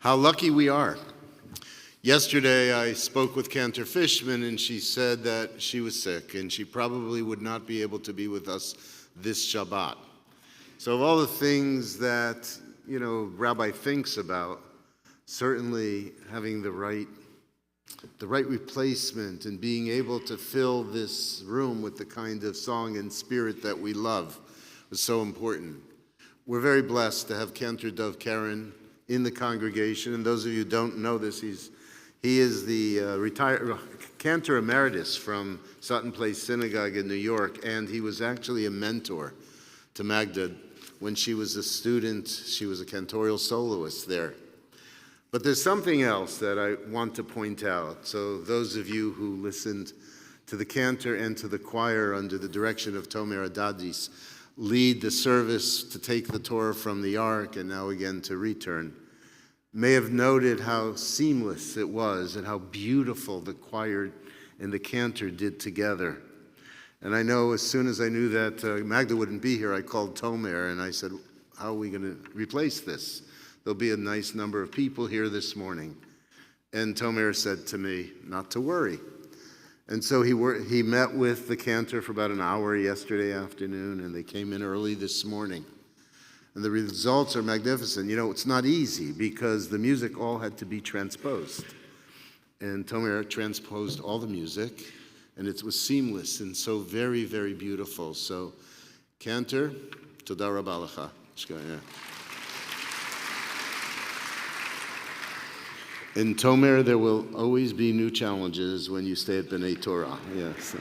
How lucky we are. Yesterday I spoke with Cantor Fishman and she said that she was sick and she probably would not be able to be with us this Shabbat. So of all the things that, Rabbi thinks about, certainly having the right replacement and being able to fill this room with the kind of song and spirit that we love was so important. We're very blessed to have Cantor Dov Karen in the congregation, and those of you who don't know this, he is the retired Cantor Emeritus from Sutton Place Synagogue in New York, and he was actually a mentor to Magda when she was a student. She was a cantorial soloist there. But there's something else that I want to point out. So those of you who listened to the cantor and to the choir under the direction of Tomer Adadis lead the service to take the Torah from the ark and now again to return, may have noted how seamless it was and how beautiful the choir and the cantor did together. And I know as soon as I knew that Magda wouldn't be here, I called Tomer and I said, how are we going to replace this? There'll be a nice number of people here this morning. And Tomer said to me, not to worry. And so he met with the cantor for about an hour yesterday afternoon, and they came in early this morning. And the results are magnificent. It's not easy because the music all had to be transposed. And Tomer transposed all the music, and it was seamless and so very, very beautiful. So, cantor, toda rabba lecha. In Tomer, there will always be new challenges when you stay at B'nai Torah. Yes.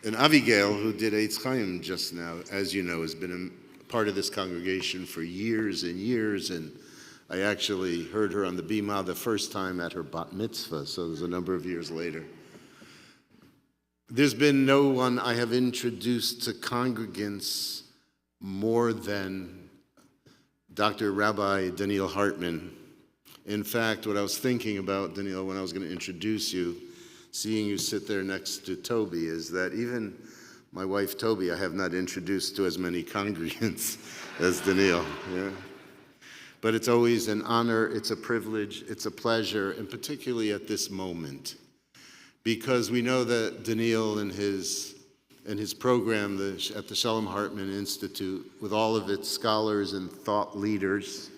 and Abigail, who did Eitz Chaim just now, as you know, has been a part of this congregation for years and years. And I actually heard her on the Bima the first time at her bat mitzvah, so it was a number of years later. There's been no one I have introduced to congregants more than Dr. Rabbi Donniel Hartman. In fact, what I was thinking about, Donniel, when I was going to introduce you, seeing you sit there next to Toby, is that even my wife Toby I have not introduced to as many congregants as Donniel. Yeah. But it's always an honor, it's a privilege, it's a pleasure, and particularly at this moment, because we know that Donniel and his program at the Shalom Hartman Institute, with all of its scholars and thought leaders,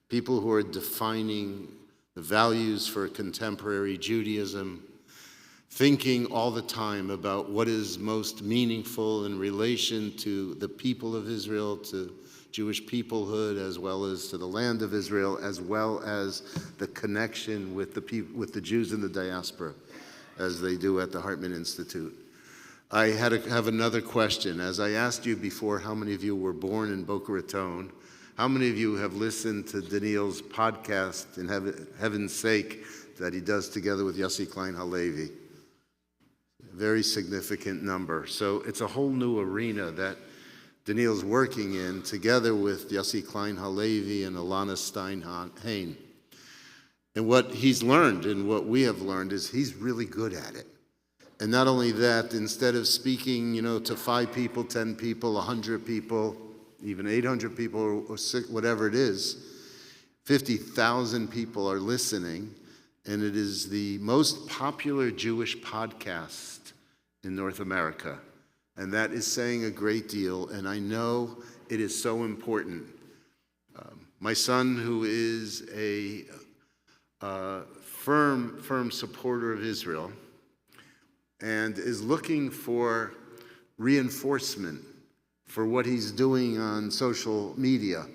people who are defining the values for contemporary Judaism, thinking all the time about what is most meaningful in relation to the people of Israel, to Jewish peoplehood, as well as to the land of Israel, as well as the connection with the Jews in the diaspora, as they do at the Hartman Institute. I have another question. As I asked you before, how many of you were born in Boca Raton? How many of you have listened to Donniel's podcast, In Heaven's Sake, that he does together with Yossi Klein Halevi? A very significant number. So it's a whole new arena that Donniel's working in together with Yossi Klein Halevi and Alana Stein-Hain. And what he's learned and what we have learned is he's really good at it. And not only that, instead of speaking, to 5 people, 10 people, 100 people, even 800 people, or whatever it is, 50,000 people are listening, and it is the most popular Jewish podcast in North America. And that is saying a great deal, and I know it is so important. My son, who is a firm supporter of Israel, and is looking for reinforcement for what he's doing on social media,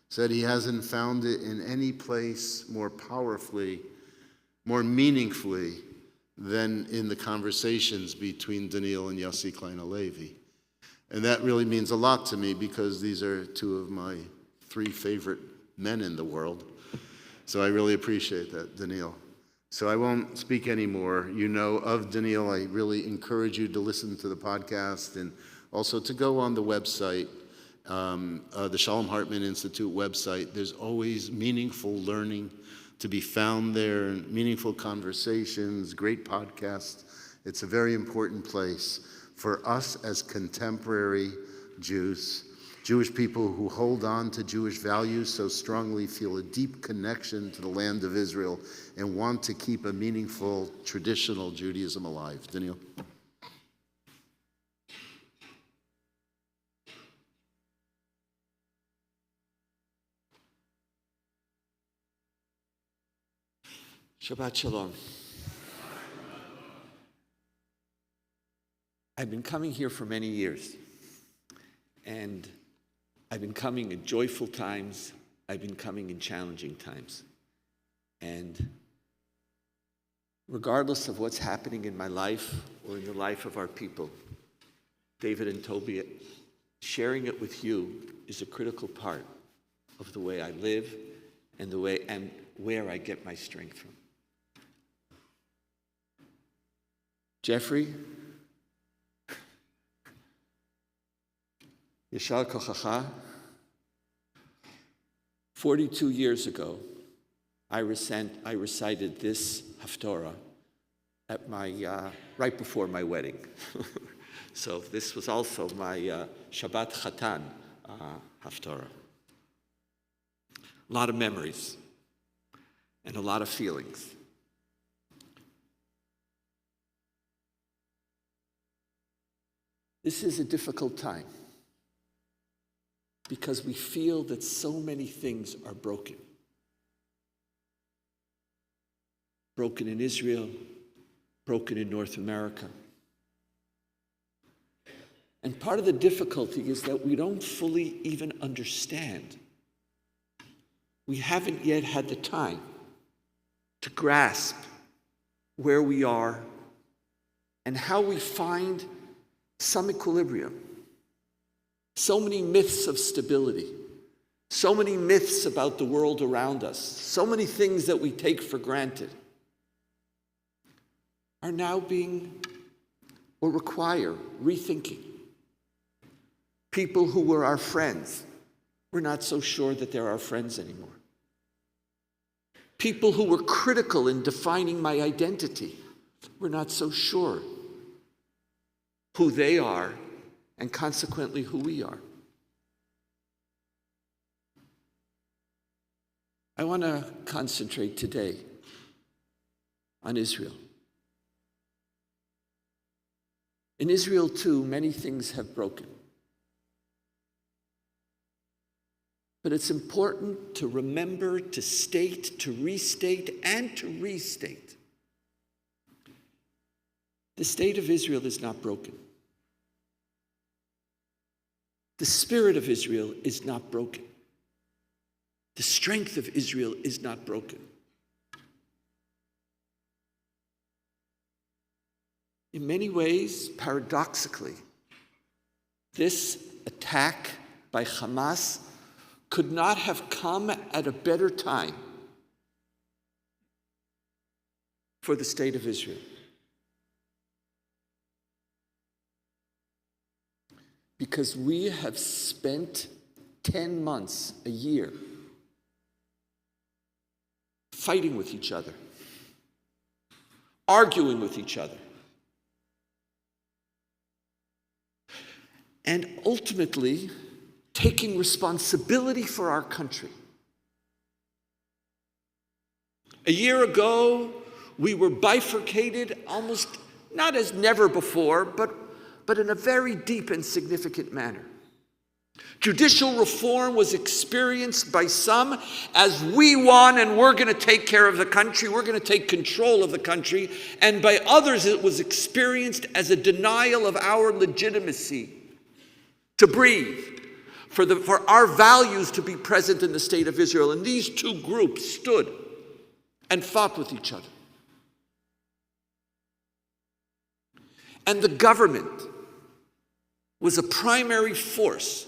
said he hasn't found it in any place more powerfully, more meaningfully than in the conversations between Donniel and Yossi Klein Halevi. And that really means a lot to me because these are 2 of my 3 favorite men in the world. So I really appreciate that, Donniel. So I won't speak anymore. Of Donniel. I really encourage you to listen to the podcast and also to go on the website, the Shalom Hartman Institute website. There's always meaningful learning to be found there, meaningful conversations, great podcasts. It's a very important place for us as contemporary Jews Jewish people who hold on to Jewish values so strongly feel a deep connection to the land of Israel and want to keep a meaningful traditional Judaism alive. Donniel? Shabbat Shalom. I've been coming here for many years, and I've been coming in joyful times, I've been coming in challenging times. And regardless of what's happening in my life or in the life of our people, David and Toby, sharing it with you is a critical part of the way I live and the way and where I get my strength from. Jeffrey, Yashar Kochacha, 42 years ago, I recited this haftorah at my right before my wedding. So this was also my Shabbat Chatan haftorah. A lot of memories and a lot of feelings. This is a difficult time because we feel that so many things are broken. Broken in Israel, broken in North America. And part of the difficulty is that we don't fully even understand. We haven't yet had the time to grasp where we are and how we find some equilibrium. So many myths of stability, so many myths about the world around us, so many things that we take for granted are now being or require rethinking. People who were our friends, we're not so sure that they're our friends anymore. People who were critical in defining my identity, we're not so sure who they are and consequently who we are. I want to concentrate today on Israel. In Israel, too, many things have broken. But it's important to remember, to state, to restate, and to restate. The state of Israel is not broken. The spirit of Israel is not broken. The strength of Israel is not broken. In many ways, paradoxically, this attack by Hamas could not have come at a better time for the state of Israel. Because we have spent 10 months, a year, fighting with each other, arguing with each other, and ultimately taking responsibility for our country. A year ago, we were bifurcated almost not as never before, but in a very deep and significant manner. Judicial reform was experienced by some as we won and we're going to take care of the country, we're going to take control of the country, and by others it was experienced as a denial of our legitimacy to breathe, for our values to be present in the state of Israel. And these two groups stood and fought with each other. And the government was a primary force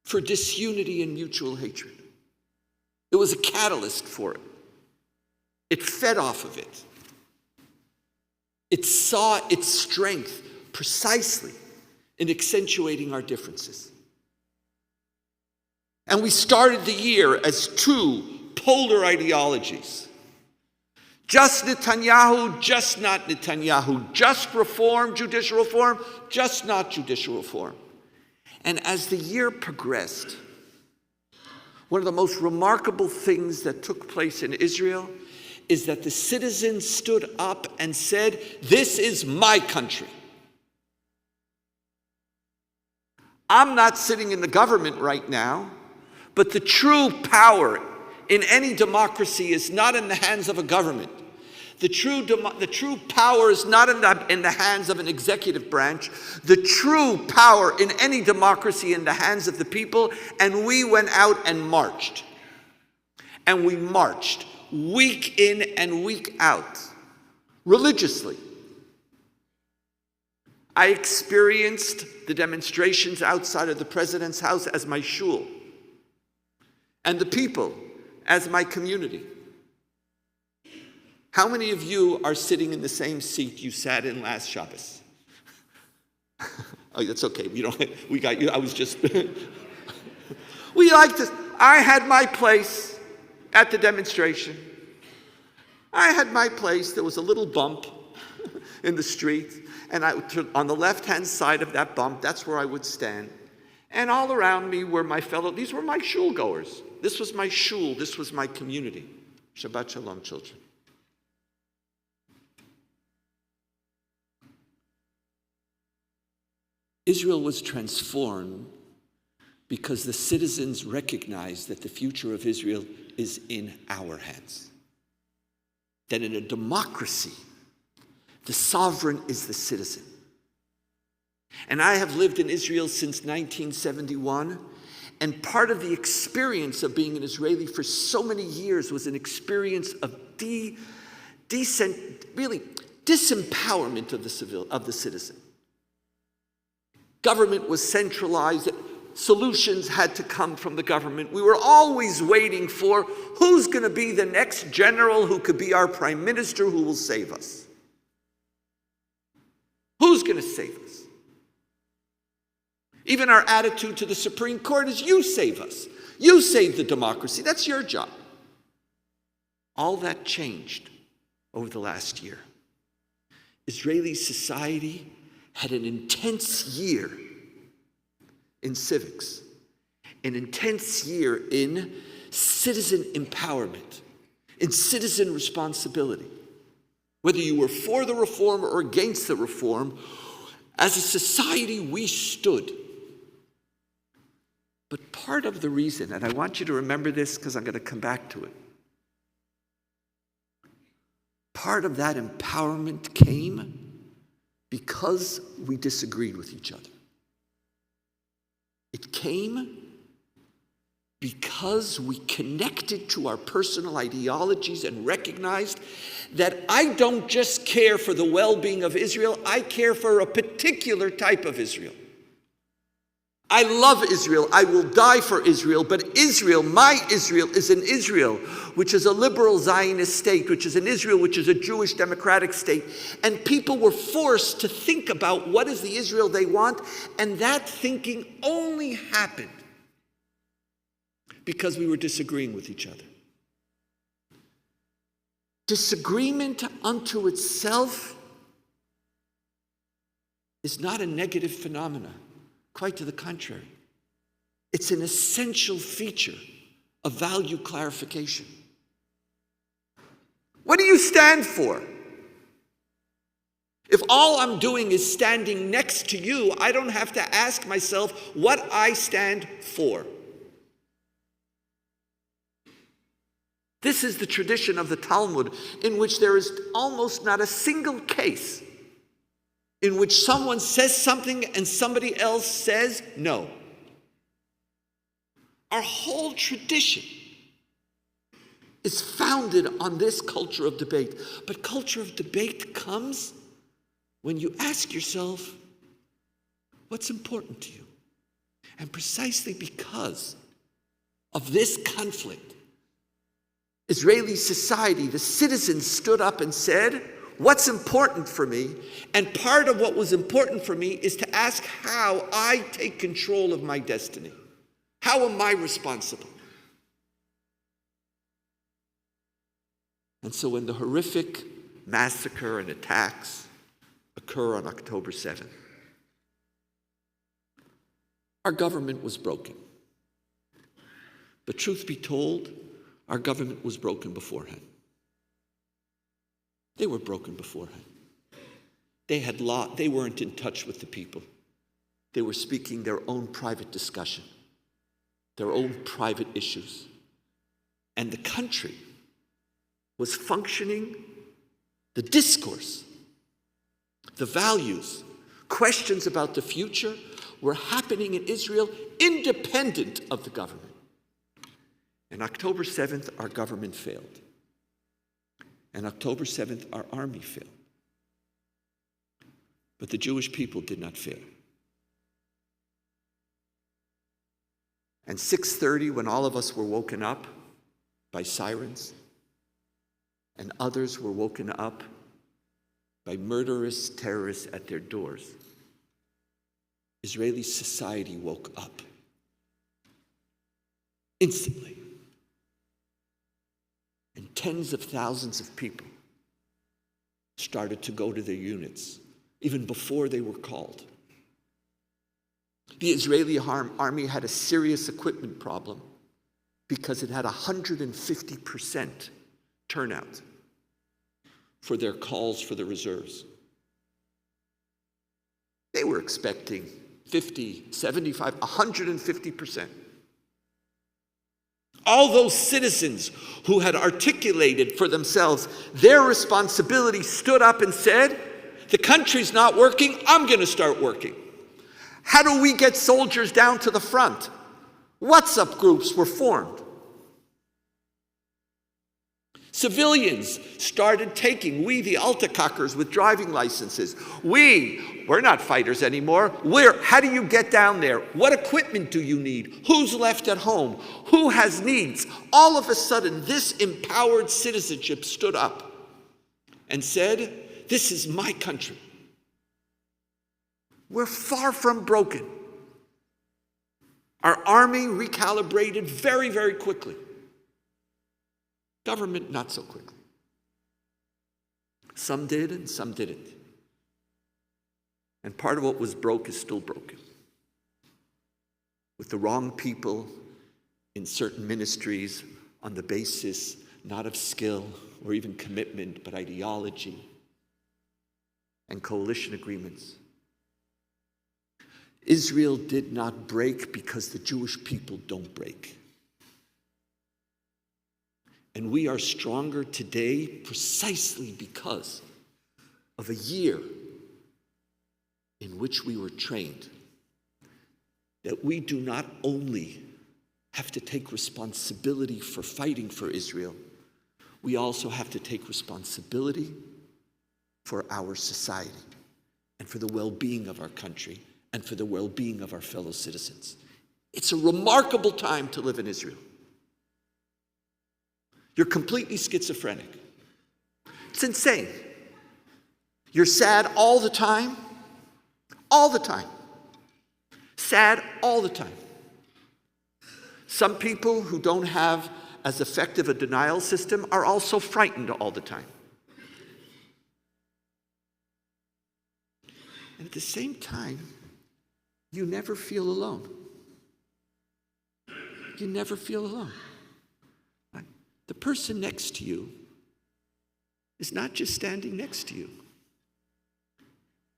for disunity and mutual hatred. It was a catalyst for it. It fed off of it. It saw its strength precisely in accentuating our differences. And we started the year as two polar ideologies. Just Netanyahu, just not Netanyahu. Just reform, judicial reform, just not judicial reform. And as the year progressed, one of the most remarkable things that took place in Israel is that the citizens stood up and said, "This is my country. I'm not sitting in the government right now, but the true power in any democracy is not in the hands of a government. The true power is not in the hands of an executive branch. The true power in any democracy in the hands of the people." And we went out and marched. And we marched week in and week out, religiously. I experienced the demonstrations outside of the president's house as my shul, and the people as my community. How many of you are sitting in the same seat you sat in last Shabbos? Oh, that's okay. We got you. I was just. We like to. I had my place at the demonstration. I had my place. There was a little bump in the street, and on the left-hand side of that bump, that's where I would stand. And all around me were these were my shul goers. This was my shul. This was my community. Shabbat Shalom, children. Israel was transformed because the citizens recognized that the future of Israel is in our hands. That in a democracy, the sovereign is the citizen. And I have lived in Israel since 1971, and part of the experience of being an Israeli for so many years was an experience of disempowerment of the citizen. Government was centralized. Solutions had to come from the government. We were always waiting for who's going to be the next general who could be our prime minister who will save us. Who's going to save us? Even our attitude to the Supreme Court is, you save us. You save the democracy. That's your job. All that changed over the last year. Israeli society had an intense year in civics, an intense year in citizen empowerment, in citizen responsibility. Whether you were for the reform or against the reform, as a society we stood. But part of the reason, and I want you to remember this because I'm going to come back to it, part of that empowerment came because we disagreed with each other. It came because we connected to our personal ideologies and recognized that I don't just care for the well-being of Israel, I care for a particular type of Israel. I love Israel, I will die for Israel, but Israel, my Israel, is an Israel which is a liberal Zionist state, which is an Israel which is a Jewish democratic state. And people were forced to think about what is the Israel they want, and that thinking only happened because we were disagreeing with each other. Disagreement unto itself is not a negative phenomenon. Quite to the contrary. It's an essential feature of value clarification. What do you stand for? If all I'm doing is standing next to you, I don't have to ask myself what I stand for. This is the tradition of the Talmud, in which there is almost not a single case in which someone says something and somebody else says no. Our whole tradition is founded on this culture of debate. But culture of debate comes when you ask yourself, what's important to you? And precisely because of this conflict, Israeli society, the citizens stood up and said, what's important for me? And part of what was important for me is to ask how I take control of my destiny. How am I responsible? And so when the horrific massacre and attacks occur on October 7th, Our government was broken. But truth be told, our government was broken beforehand. They were broken beforehand. They weren't in touch with the people. They were speaking their own private discussion, their own private issues. And the country was functioning, the discourse, the values, questions about the future were happening in Israel independent of the government. And October 7th, our government failed. And October 7th, our army failed. But the Jewish people did not fail. And 6:30, when all of us were woken up by sirens, and others were woken up by murderous terrorists at their doors, Israeli society woke up instantly. And tens of thousands of people started to go to their units, even before they were called. The Israeli army had a serious equipment problem because it had 150% turnout for their calls for the reserves. They were expecting 50, 75, 150%. All those citizens who had articulated for themselves their responsibility stood up and said, the country's not working, I'm going to start working. How do we get soldiers down to the front? WhatsApp groups were formed. Civilians started taking, we the Altacockers with driving licenses, we're not fighters anymore. How do you get down there? What equipment do you need? Who's left at home? Who has needs? All of a sudden, this empowered citizenship stood up and said, this is my country. We're far from broken. Our army recalibrated very, very quickly. Government, not so quickly. Some did and some didn't. And part of what was broke is still broken. With the wrong people in certain ministries on the basis not of skill or even commitment, but ideology and coalition agreements. Israel did not break because the Jewish people don't break. And we are stronger today precisely because of a year in which we were trained that we do not only have to take responsibility for fighting for Israel, we also have to take responsibility for our society and for the well-being of our country and for the well-being of our fellow citizens. It's a remarkable time to live in Israel. You're completely schizophrenic. It's insane. You're sad all the time. All the time. Sad all the time. Some people who don't have as effective a denial system are also frightened all the time. And at the same time, you never feel alone. You never feel alone. The person next to you is not just standing next to you.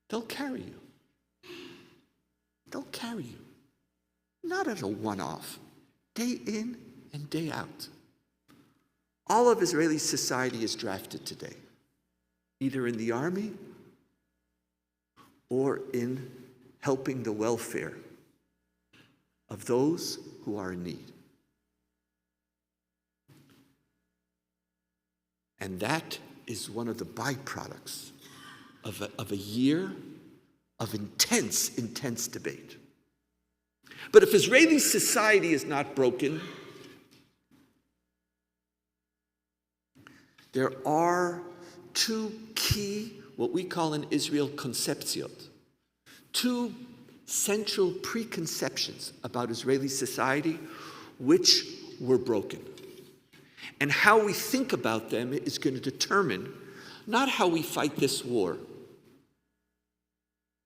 They'll carry you. They'll carry you. Not as a one-off, day in and day out. All of Israeli society is drafted today, either in the army or in helping the welfare of those who are in need. And that is one of the byproducts of a year of intense debate. But if Israeli society is not broken, there are two key, what we call in Israel, conceptions, two central preconceptions about Israeli society which were broken. And how we think about them is going to determine not how we fight this war,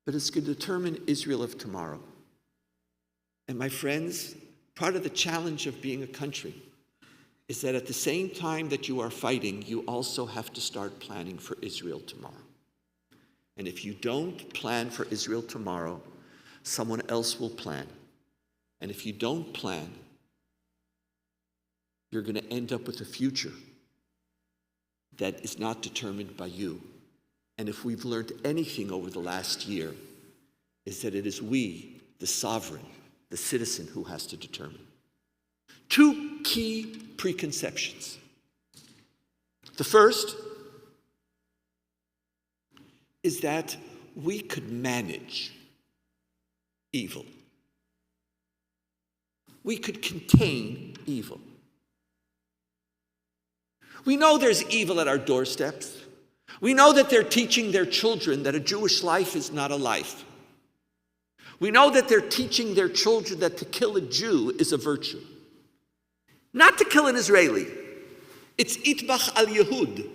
but it's going to determine Israel of tomorrow. And my friends, part of the challenge of being a country is that at the same time that you are fighting, you also have to start planning for Israel tomorrow. And if you don't plan for Israel tomorrow, someone else will plan. And if you don't plan, you're going to end up with a future that is not determined by you. And if we've learned anything over the last year, is that it is we, the sovereign, the citizen, who has to determine. Two key preconceptions. The first is that we could manage evil. We could contain evil. We know there's evil at our doorsteps. We know that they're teaching their children that a Jewish life is not a life. We know that they're teaching their children that to kill a Jew is a virtue. Not to kill an Israeli. It's itbach al Yehud.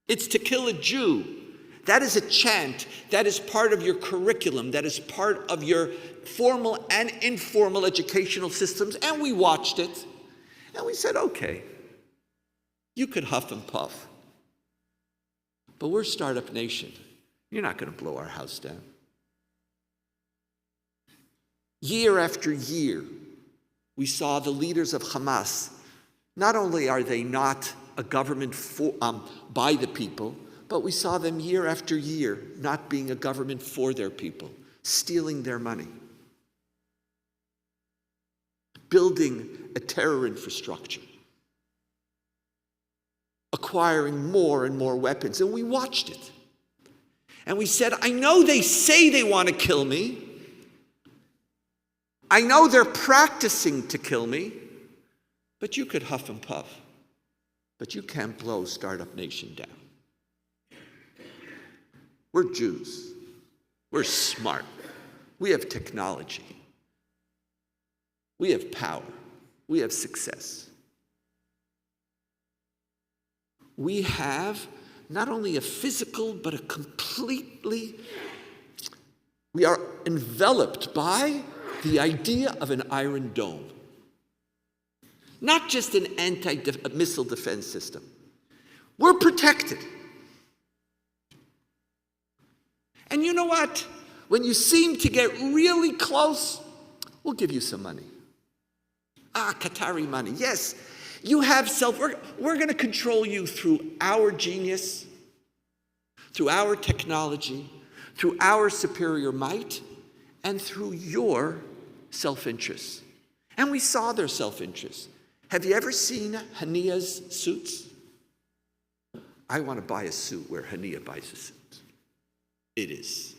It's to kill a Jew. That is a chant. That is part of your curriculum. That is part of your formal and informal educational systems. And we watched it. And we said, okay, you could huff and puff. But we're a startup nation. You're not going to blow our house down. Year after year, we saw the leaders of Hamas. Not only are they not a government by the people, but we saw them year after year not being a government for their people, stealing their money, building a terror infrastructure, acquiring more and more weapons. And we watched it. And we said, I know they say they want to kill me. I know they're practicing to kill me, but you could huff and puff. But you can't blow Startup Nation down. We're Jews. We're smart. We have technology. We have power. We have success. We have not only a physical, but a we are enveloped by the idea of an iron dome. Not just an anti-missile defense system. We're protected. And you know what? When you seem to get really close, we'll give you some money. Qatari money. Yes, you have we're going to control you through our genius, through our technology, through our superior might, and through your self-interest. And we saw their self-interest. Have you ever seen Hania's suits? I want to buy a suit where Hania buys a suit. It is.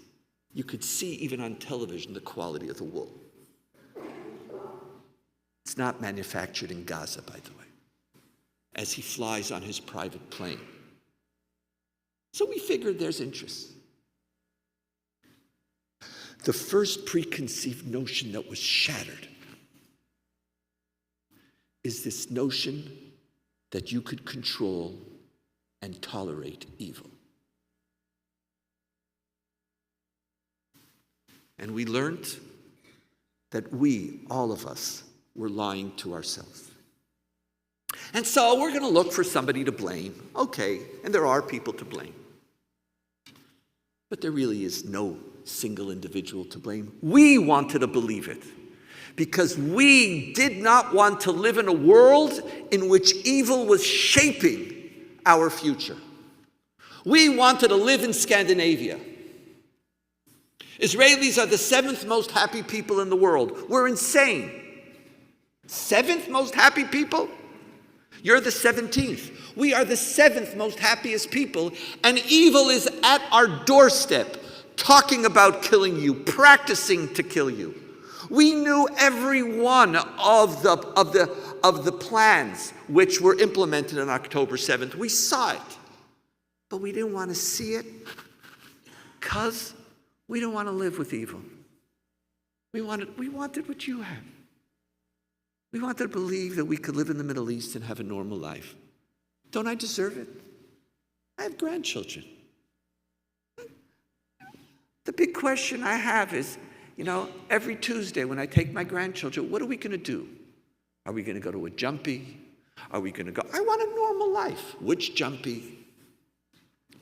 You could see even on television the quality of the wool. It's not manufactured in Gaza, by the way, as he flies on his private plane. So we figured there's interest. The first preconceived notion that was shattered is this notion that you could control and tolerate evil. And we learned that we, all of us, were lying to ourselves. And so we're going to look for somebody to blame. Okay, and there are people to blame. But there really is no single individual to blame. We wanted to believe it because we did not want to live in a world in which evil was shaping our future. We wanted to live in Scandinavia. Israelis are the 7th most happy people in the world. We're insane. 7th most happy people? You're the 17th. We are the 7th most happiest people, and evil is at our doorstep, talking about killing you, practicing to kill you. We knew every one of the plans which were implemented on October 7th. We saw it, but we didn't want to see it because we don't want to live with evil. We wanted what you have. We wanted to believe that we could live in the Middle East and have a normal life. Don't I deserve it? I have grandchildren. The big question I have is, every Tuesday when I take my grandchildren, what are we going to do? Are we going to go to a jumpy? Are we going to go, I want a normal life. Which jumpy?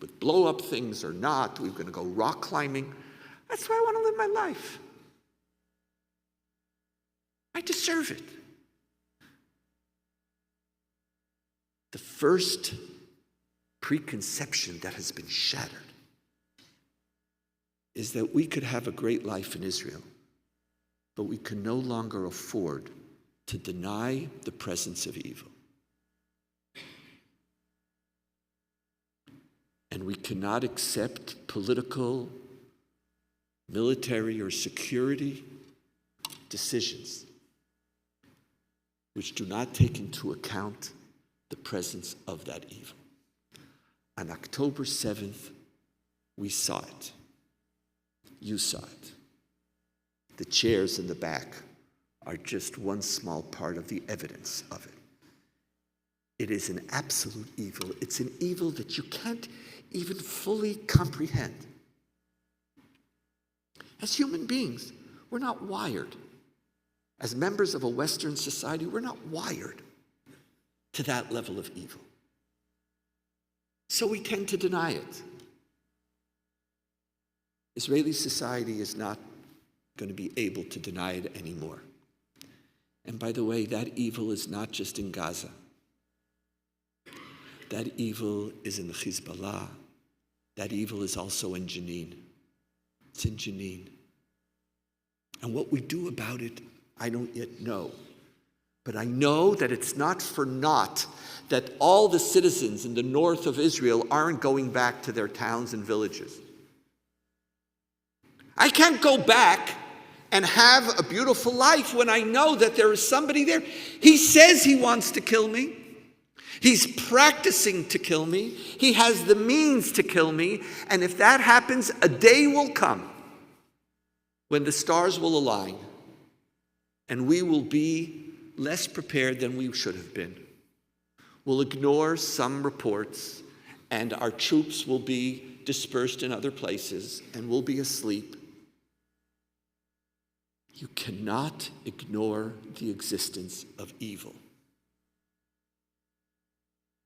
With blow up things or not? We're going to go rock climbing. That's why I want to live my life. I deserve it. The first preconception that has been shattered is that we could have a great life in Israel, but we can no longer afford to deny the presence of evil. And we cannot accept political, military, or security decisions which do not take into account the presence of that evil. On October 7th, we saw it. You saw it. The chairs in the back are just one small part of the evidence of it. It is an absolute evil. It's an evil that you can't even fully comprehend. As human beings, we're not wired. As members of a Western society, we're not wired to that level of evil. So we tend to deny it. Israeli society is not going to be able to deny it anymore. And by the way, that evil is not just in Gaza. That evil is in the Hezbollah. That evil is also in Jenin. It's in Jenin. And what we do about it, I don't yet know. But I know that it's not for naught that all the citizens in the north of Israel aren't going back to their towns and villages. I can't go back and have a beautiful life when I know that there is somebody there. He says he wants to kill me. He's practicing to kill me. He has the means to kill me. And if that happens, a day will come when the stars will align and we will be less prepared than we should have been. We'll ignore some reports and our troops will be dispersed in other places and we'll be asleep. You cannot ignore the existence of evil.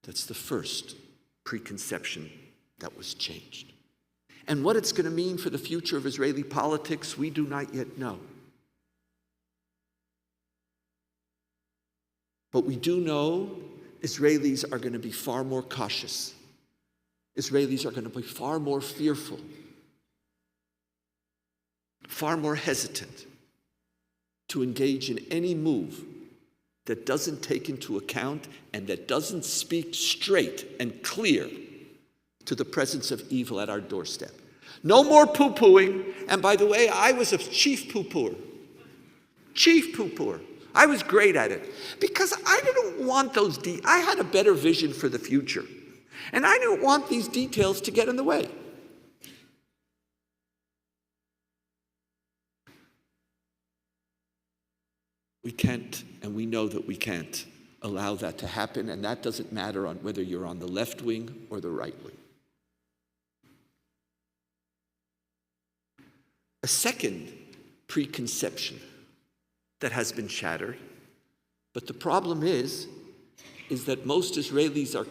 That's the first preconception that was changed. And what it's going to mean for the future of Israeli politics, we do not yet know. But we do know Israelis are going to be far more cautious. Israelis are going to be far more fearful, far more hesitant to engage in any move that doesn't take into account and that doesn't speak straight and clear to the presence of evil at our doorstep. No more poo-pooing. And by the way, I was a chief poo-pooer. Chief poo-pooer. I was great at it because I didn't want those I had a better vision for the future. And I didn't want these details to get in the way. We can't, and we know that we can't allow that to happen, and that doesn't matter on whether you're on the left wing or the right wing. A second preconception that has been shattered, but the problem is that most Israelis are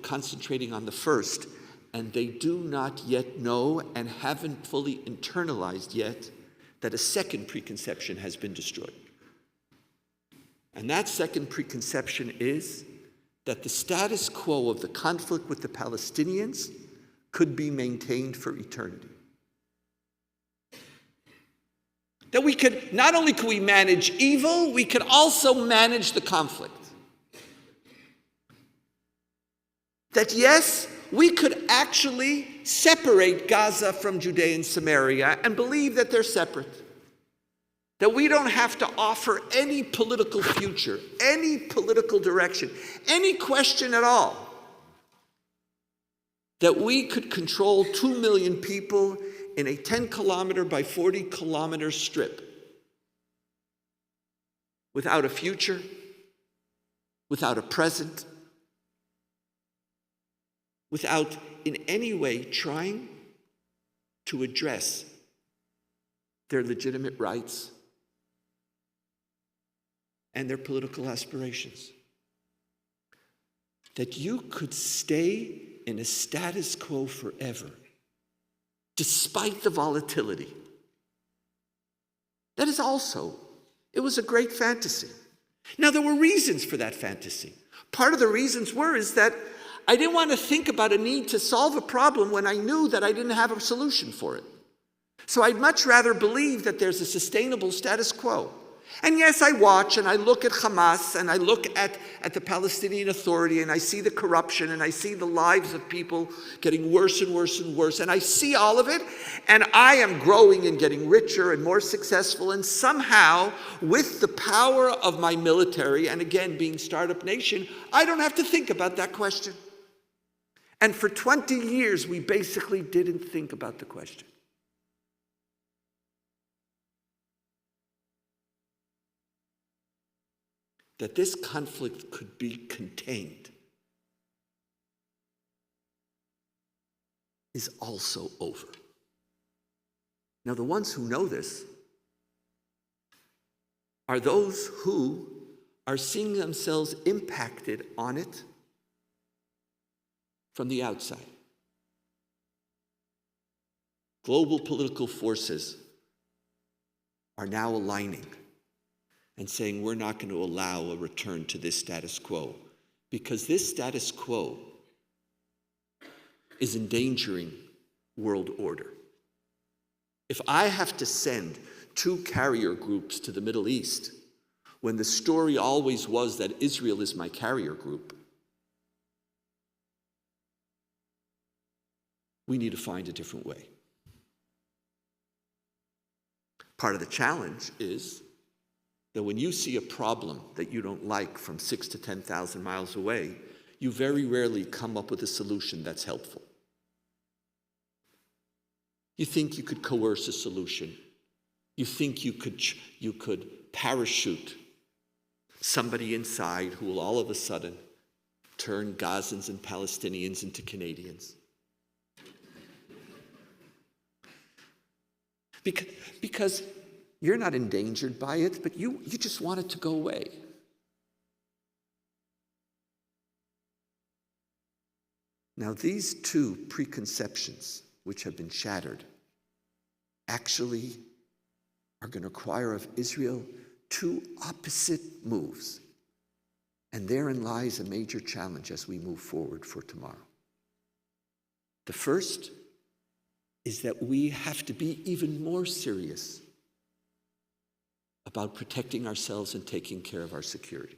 concentrating on the first, and they do not yet know and haven't fully internalized yet that a second preconception has been destroyed. And that second preconception is that the status quo of the conflict with the Palestinians could be maintained for eternity. That we could, not only could we manage evil, we could also manage the conflict. That yes, we could actually separate Gaza from Judea and Samaria and believe that they're separate. That we don't have to offer any political future, any political direction, any question at all. That we could control 2 million people in a 10-kilometer by 40-kilometer strip without a future, without a present, without in any way trying to address their legitimate rights, and their political aspirations. That you could stay in a status quo forever, despite the volatility. That is also, it was a great fantasy. Now, there were reasons for that fantasy. Part of the reasons is that I didn't want to think about a need to solve a problem when I knew that I didn't have a solution for it. So I'd much rather believe that there's a sustainable status quo. And yes, I watch and I look at Hamas and I look at the Palestinian Authority and I see the corruption and I see the lives of people getting worse and worse and worse. And I see all of it, and I am growing and getting richer and more successful. And somehow, with the power of my military, and again, being startup nation, I don't have to think about that question. And for 20 years, we basically didn't think about the question. That this conflict could be contained is also over. Now, the ones who know this are those who are seeing themselves impacted on it from the outside. Global political forces are now aligning and saying we're not going to allow a return to this status quo, because this status quo is endangering world order. If I have to send 2 carrier groups to the Middle East, when the story always was that Israel is my carrier group, we need to find a different way. Part of the challenge is that when you see a problem that you don't like from 6,000 to 10,000 miles away, you very rarely come up with a solution that's helpful. You think you could coerce a solution. You think you could parachute somebody inside who will all of a sudden turn Gazans and Palestinians into Canadians. Because you're not endangered by it, but you just want it to go away. Now, these 2 preconceptions, which have been shattered, actually are going to require of Israel 2 opposite moves. And therein lies a major challenge as we move forward for tomorrow. The first is that we have to be even more serious about protecting ourselves and taking care of our security.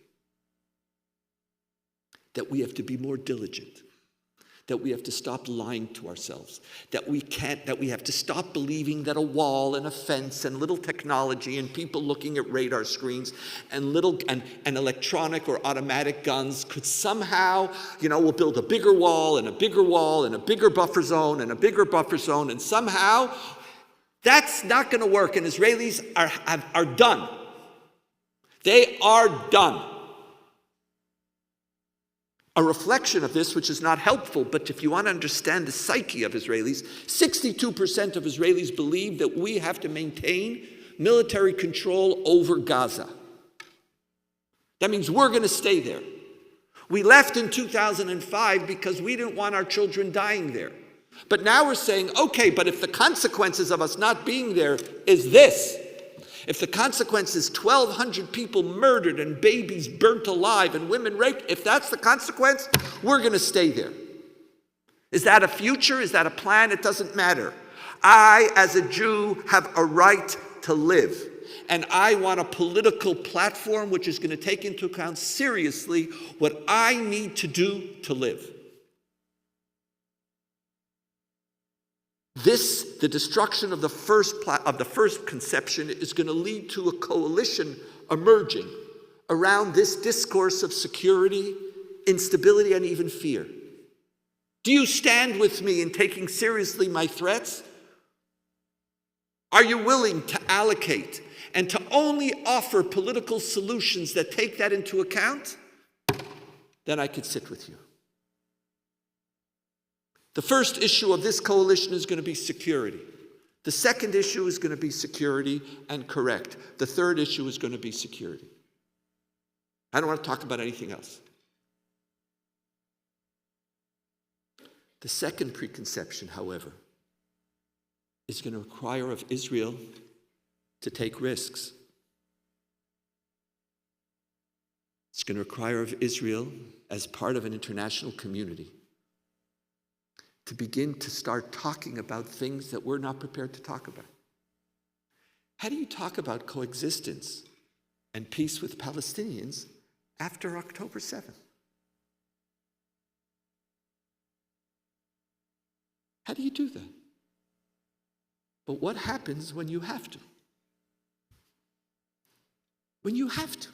That we have to be more diligent. That we have to stop lying to ourselves. That we have to stop believing that a wall and a fence and little technology and people looking at radar screens and electronic or automatic guns could somehow, we'll build a bigger wall and a bigger wall and a bigger buffer zone and a bigger buffer zone, and somehow that's not going to work, and Israelis are done. They are done. A reflection of this, which is not helpful, but if you want to understand the psyche of Israelis, 62% of Israelis believe that we have to maintain military control over Gaza. That means we're going to stay there. We left in 2005 because we didn't want our children dying there. But now we're saying, okay, but if the consequences of us not being there is this, if the consequence is 1,200 people murdered and babies burnt alive and women raped, if that's the consequence, we're going to stay there. Is that a future? Is that a plan? It doesn't matter. I, as a Jew, have a right to live. And I want a political platform which is going to take into account seriously what I need to do to live. The destruction of the first conception is going to lead to a coalition emerging around this discourse of security, instability, and even fear. Do you stand with me in taking seriously my threats? Are you willing to allocate and to only offer political solutions that take that into account? Then I could sit with you. The first issue of this coalition is going to be security. The second issue is going to be security and correct. The third issue is going to be security. I don't want to talk about anything else. The second preconception, however, is going to require of Israel to take risks. It's going to require of Israel, as part of an international community, to begin to start talking about things that we're not prepared to talk about. How do you talk about coexistence and peace with Palestinians after October 7th? How do you do that? But what happens when you have to? When you have to.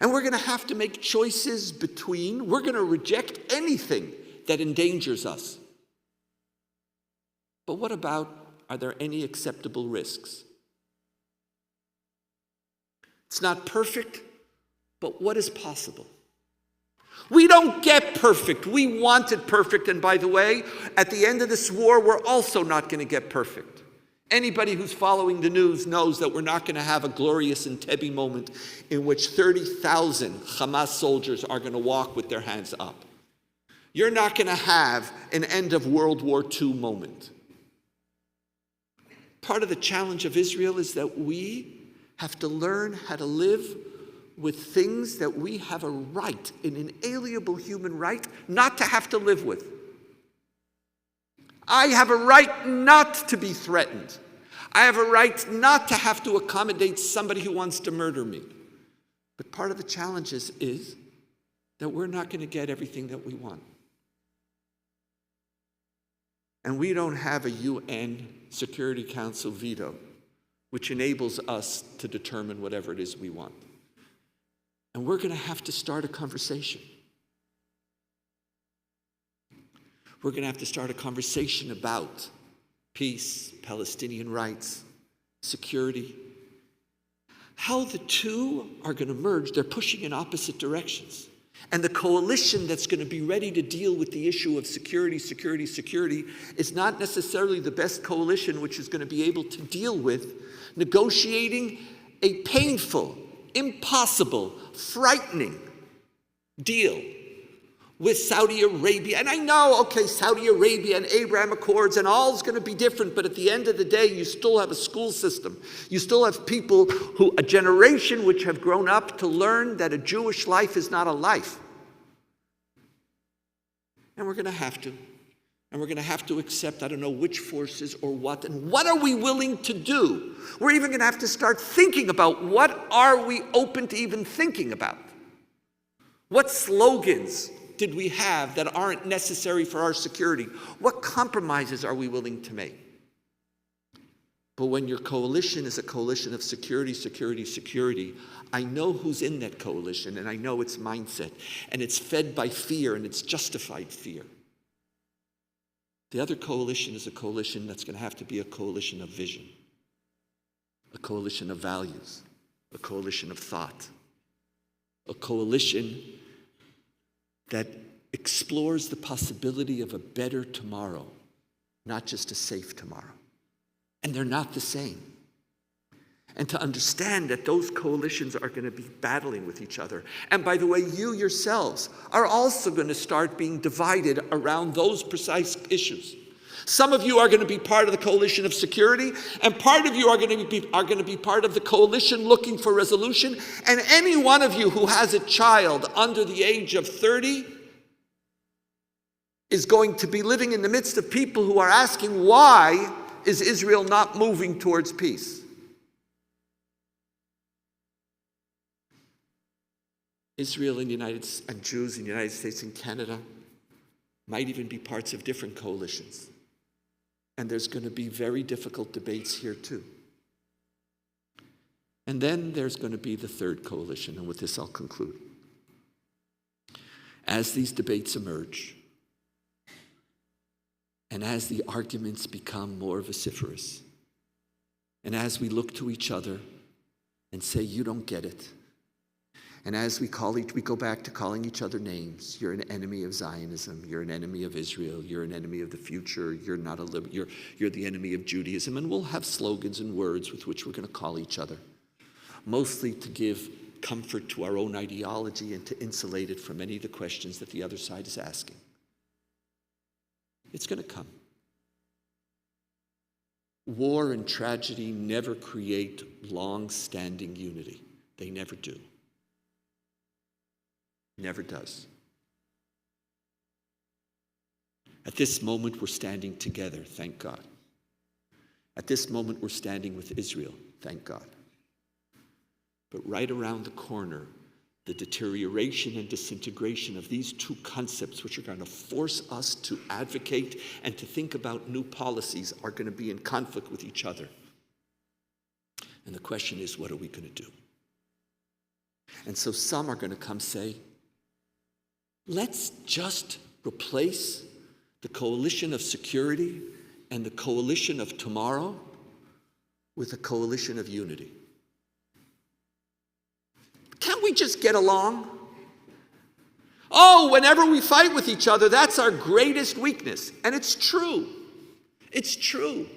And we're going to have to make choices we're going to reject anything that endangers us. But what about, are there any acceptable risks? It's not perfect, but what is possible? We don't get perfect. We want it perfect. And by the way, at the end of this war, we're also not going to get perfect. Anybody who's following the news knows that we're not going to have a glorious Entebbe moment in which 30,000 Hamas soldiers are going to walk with their hands up. You're not going to have an end of World War II moment. Part of the challenge of Israel is that we have to learn how to live with things that we have a right, an inalienable human right, not to have to live with. I have a right not to be threatened. I have a right not to have to accommodate somebody who wants to murder me. But part of the challenge is that we're not going to get everything that we want. And we don't have a UN Security Council veto, which enables us to determine whatever it is we want. And we're going to have to start a conversation. We're going to have to start a conversation about peace, Palestinian rights, security. How the two are going to merge, they're pushing in opposite directions. And the coalition that's going to be ready to deal with the issue of security is not necessarily the best coalition which is going to be able to deal with negotiating a painful, impossible, frightening deal with Saudi Arabia. And I know, okay, Saudi Arabia and Abraham Accords and all is going to be different, but at the end of the day, you still have a school system. You still have people a generation which have grown up to learn that a Jewish life is not a life. And we're going to have to. And we're going to have to accept, I don't know which forces or what, and what are we willing to do? We're even going to have to start thinking about what are we open to even thinking about? What slogans did we have that aren't necessary for our security? What compromises are we willing to make? But when your coalition is a coalition of security, I know who's in that coalition, and I know its mindset, and it's fed by fear, and it's justified fear. The other coalition is a coalition that's going to have to be a coalition of vision, a coalition of values, a coalition of thought, a coalition that explores the possibility of a better tomorrow, not just a safe tomorrow. And they're not the same. And to understand that those coalitions are going to be battling with each other. And by the way, you yourselves are also going to start being divided around those precise issues. Some of you are going to be part of the coalition of security, and part of you are going to be part of the coalition looking for resolution. And any one of you who has a child under the age of 30 is going to be living in the midst of people who are asking, why is Israel not moving towards peace? Israel and Jews in the United States and Canada might even be parts of different coalitions. And there's going to be very difficult debates here too. And then there's going to be the third coalition, and with this I'll conclude. As these debates emerge, and as the arguments become more vociferous, and as we look to each other and say, you don't get it, And as we go back to calling each other names. You're an enemy of Zionism. You're an enemy of Israel. You're an enemy of the future. You're not you're the enemy of Judaism. And we'll have slogans and words with which we're going to call each other, mostly to give comfort to our own ideology and to insulate it from any of the questions that the other side is asking. It's going to come. War and tragedy never create long-standing unity. They never do. Never does. At this moment, we're standing together, thank God. At this moment, we're standing with Israel, thank God. But right around the corner, the deterioration and disintegration of these two concepts, which are going to force us to advocate and to think about new policies, are going to be in conflict with each other. And the question is, what are we going to do? And so some are going to come say, let's just replace the coalition of security and the coalition of tomorrow with a coalition of unity. Can't we just get along? Oh, whenever we fight with each other, that's our greatest weakness. And it's true. It's true.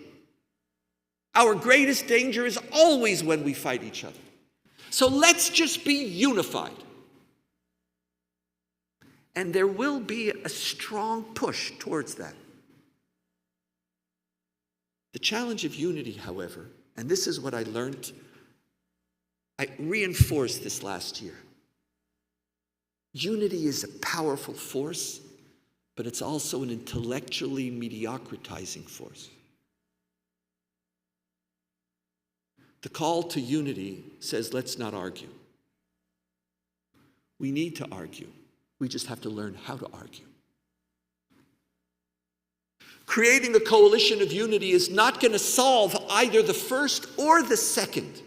Our greatest danger is always when we fight each other. So let's just be unified. And there will be a strong push towards that. The challenge of unity, however, and this is what I learned, I reinforced this last year. Unity is a powerful force, but it's also an intellectually mediocritizing force. The call to unity says, let's not argue. We need to argue. We just have to learn how to argue. Creating a coalition of unity is not going to solve either the first or the second,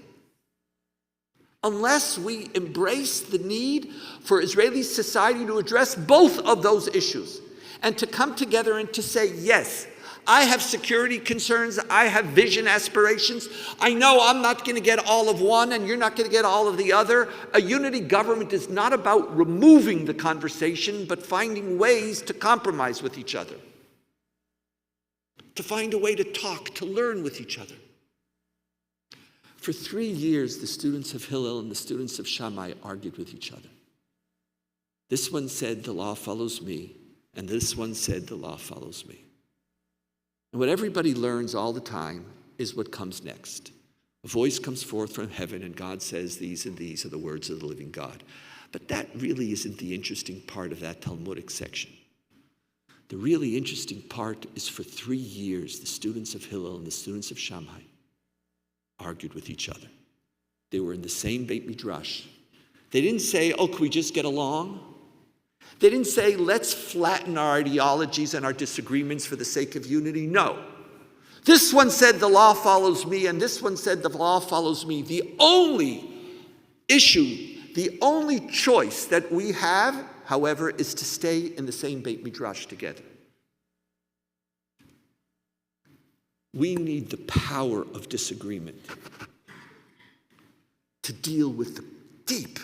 unless we embrace the need for Israeli society to address both of those issues and to come together and to say, yes, I have security concerns, I have vision aspirations. I know I'm not going to get all of one and you're not going to get all of the other. A unity government is not about removing the conversation, but finding ways to compromise with each other, to find a way to talk, to learn with each other. For 3 years, the students of Hillel and the students of Shammai argued with each other. This one said, the law follows me, and this one said, the law follows me. And what everybody learns all the time is what comes next. A voice comes forth from heaven, and God says, these and these are the words of the living God. But that really isn't the interesting part of that Talmudic section. The really interesting part is for 3 years, the students of Hillel and the students of Shammai argued with each other. They were in the same Beit Midrash. They didn't say, oh, can we just get along? They didn't say, let's flatten our ideologies and our disagreements for the sake of unity. No. This one said, the law follows me, and this one said, the law follows me. The only issue, the only choice that we have, however, is to stay in the same Beit Midrash together. We need the power of disagreement to deal with the deep,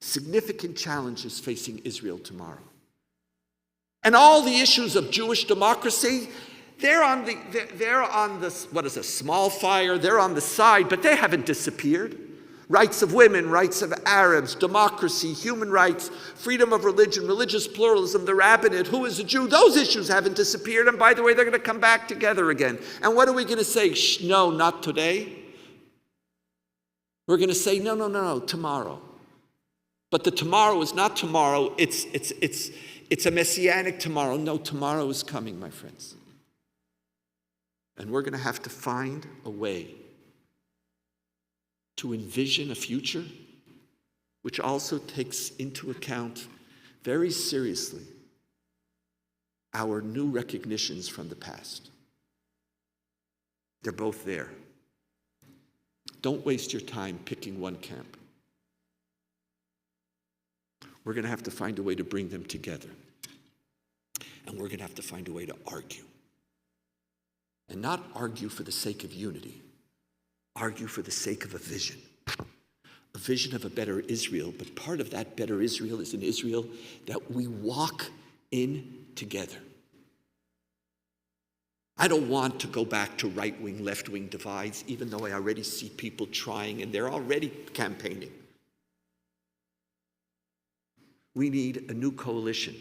significant challenges facing Israel tomorrow. And all the issues of Jewish democracy, they're on the what is a small fire, they're on the side, but they haven't disappeared. Rights of women, rights of Arabs, democracy, human rights, freedom of religion, religious pluralism, the rabbinate, who is a Jew, those issues haven't disappeared. And by the way, they're going to come back together again. And what are we going to say? No, not today. We're going to say, no, tomorrow. But the tomorrow is not tomorrow. It's a messianic tomorrow. No, tomorrow is coming, my friends. And we're going to have to find a way to envision a future which also takes into account very seriously our new recognitions from the past. They're both there. Don't waste your time picking one camp. We're going to have to find a way to bring them together. And we're going to have to find a way to argue. And not argue for the sake of unity. Argue for the sake of a vision. a vision of a better Israel, but part of that better Israel is an Israel that we walk in together. I don't want to go back to right-wing, left-wing divides, even though I already see people trying and they're already campaigning. We need a new coalition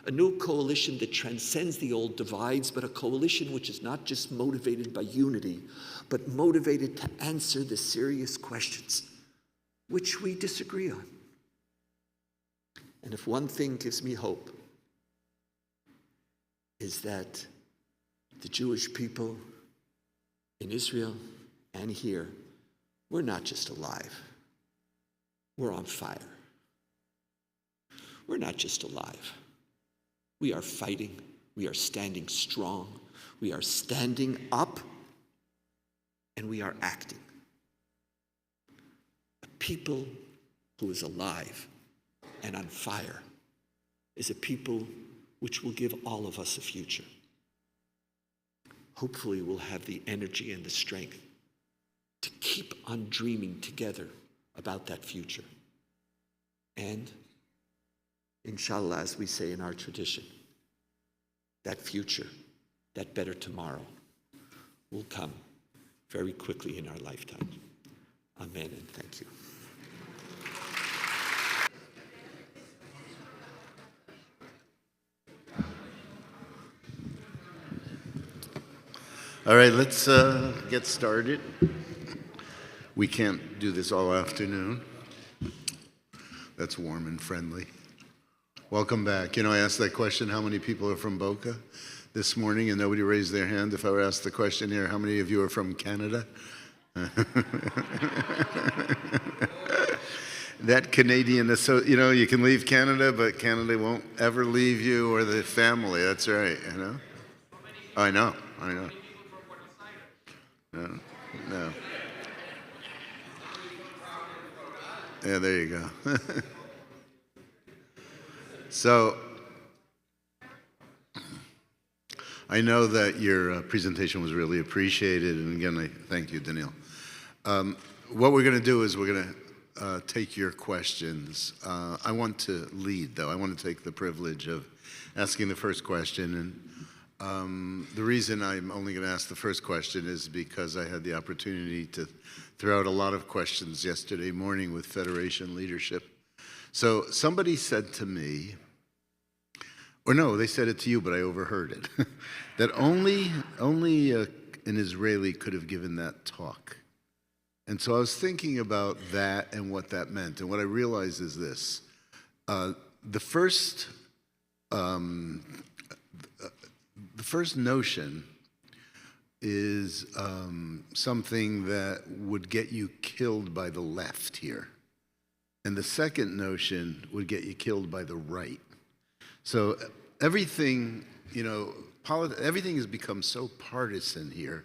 that transcends the old divides, but a coalition which is not just motivated by unity, but motivated to answer the serious questions which we disagree on. And if one thing gives me hope, is that the Jewish people in Israel and here, we're not just alive, we're on fire. We're not just alive. We are fighting. We are standing strong. We are standing up. And we are acting. A people who is alive and on fire is a people which will give all of us a future. Hopefully we'll have the energy and the strength to keep on dreaming together about that future. And inshallah, as we say in our tradition, that future, that better tomorrow, will come very quickly in our lifetime. Amen and thank you. All right, let's get started. We can't do this all afternoon. That's warm and friendly. Welcome back. I asked that question, how many people are from Boca this morning, and nobody raised their hand. If I were asked the question here, how many of you are from Canada? That Canadian, you can leave Canada, but Canada won't ever leave you or the family. That's right, I know. No. Yeah, there you go. So, I know that your presentation was really appreciated, and again, I thank you, Donniel. What we're going to do is we're going to take your questions. I want to lead, though. I want to take the privilege of asking the first question, and the reason I'm only going to ask the first question is because I had the opportunity to throw out a lot of questions yesterday morning with Federation leadership. So somebody said to me, or no, they said it to you, but I overheard it, that only an Israeli could have given that talk. And so I was thinking about that and what that meant. And what I realized is this. The first notion is something that would get you killed by the left here. And the second notion would get you killed by the right. So everything, everything has become so partisan here.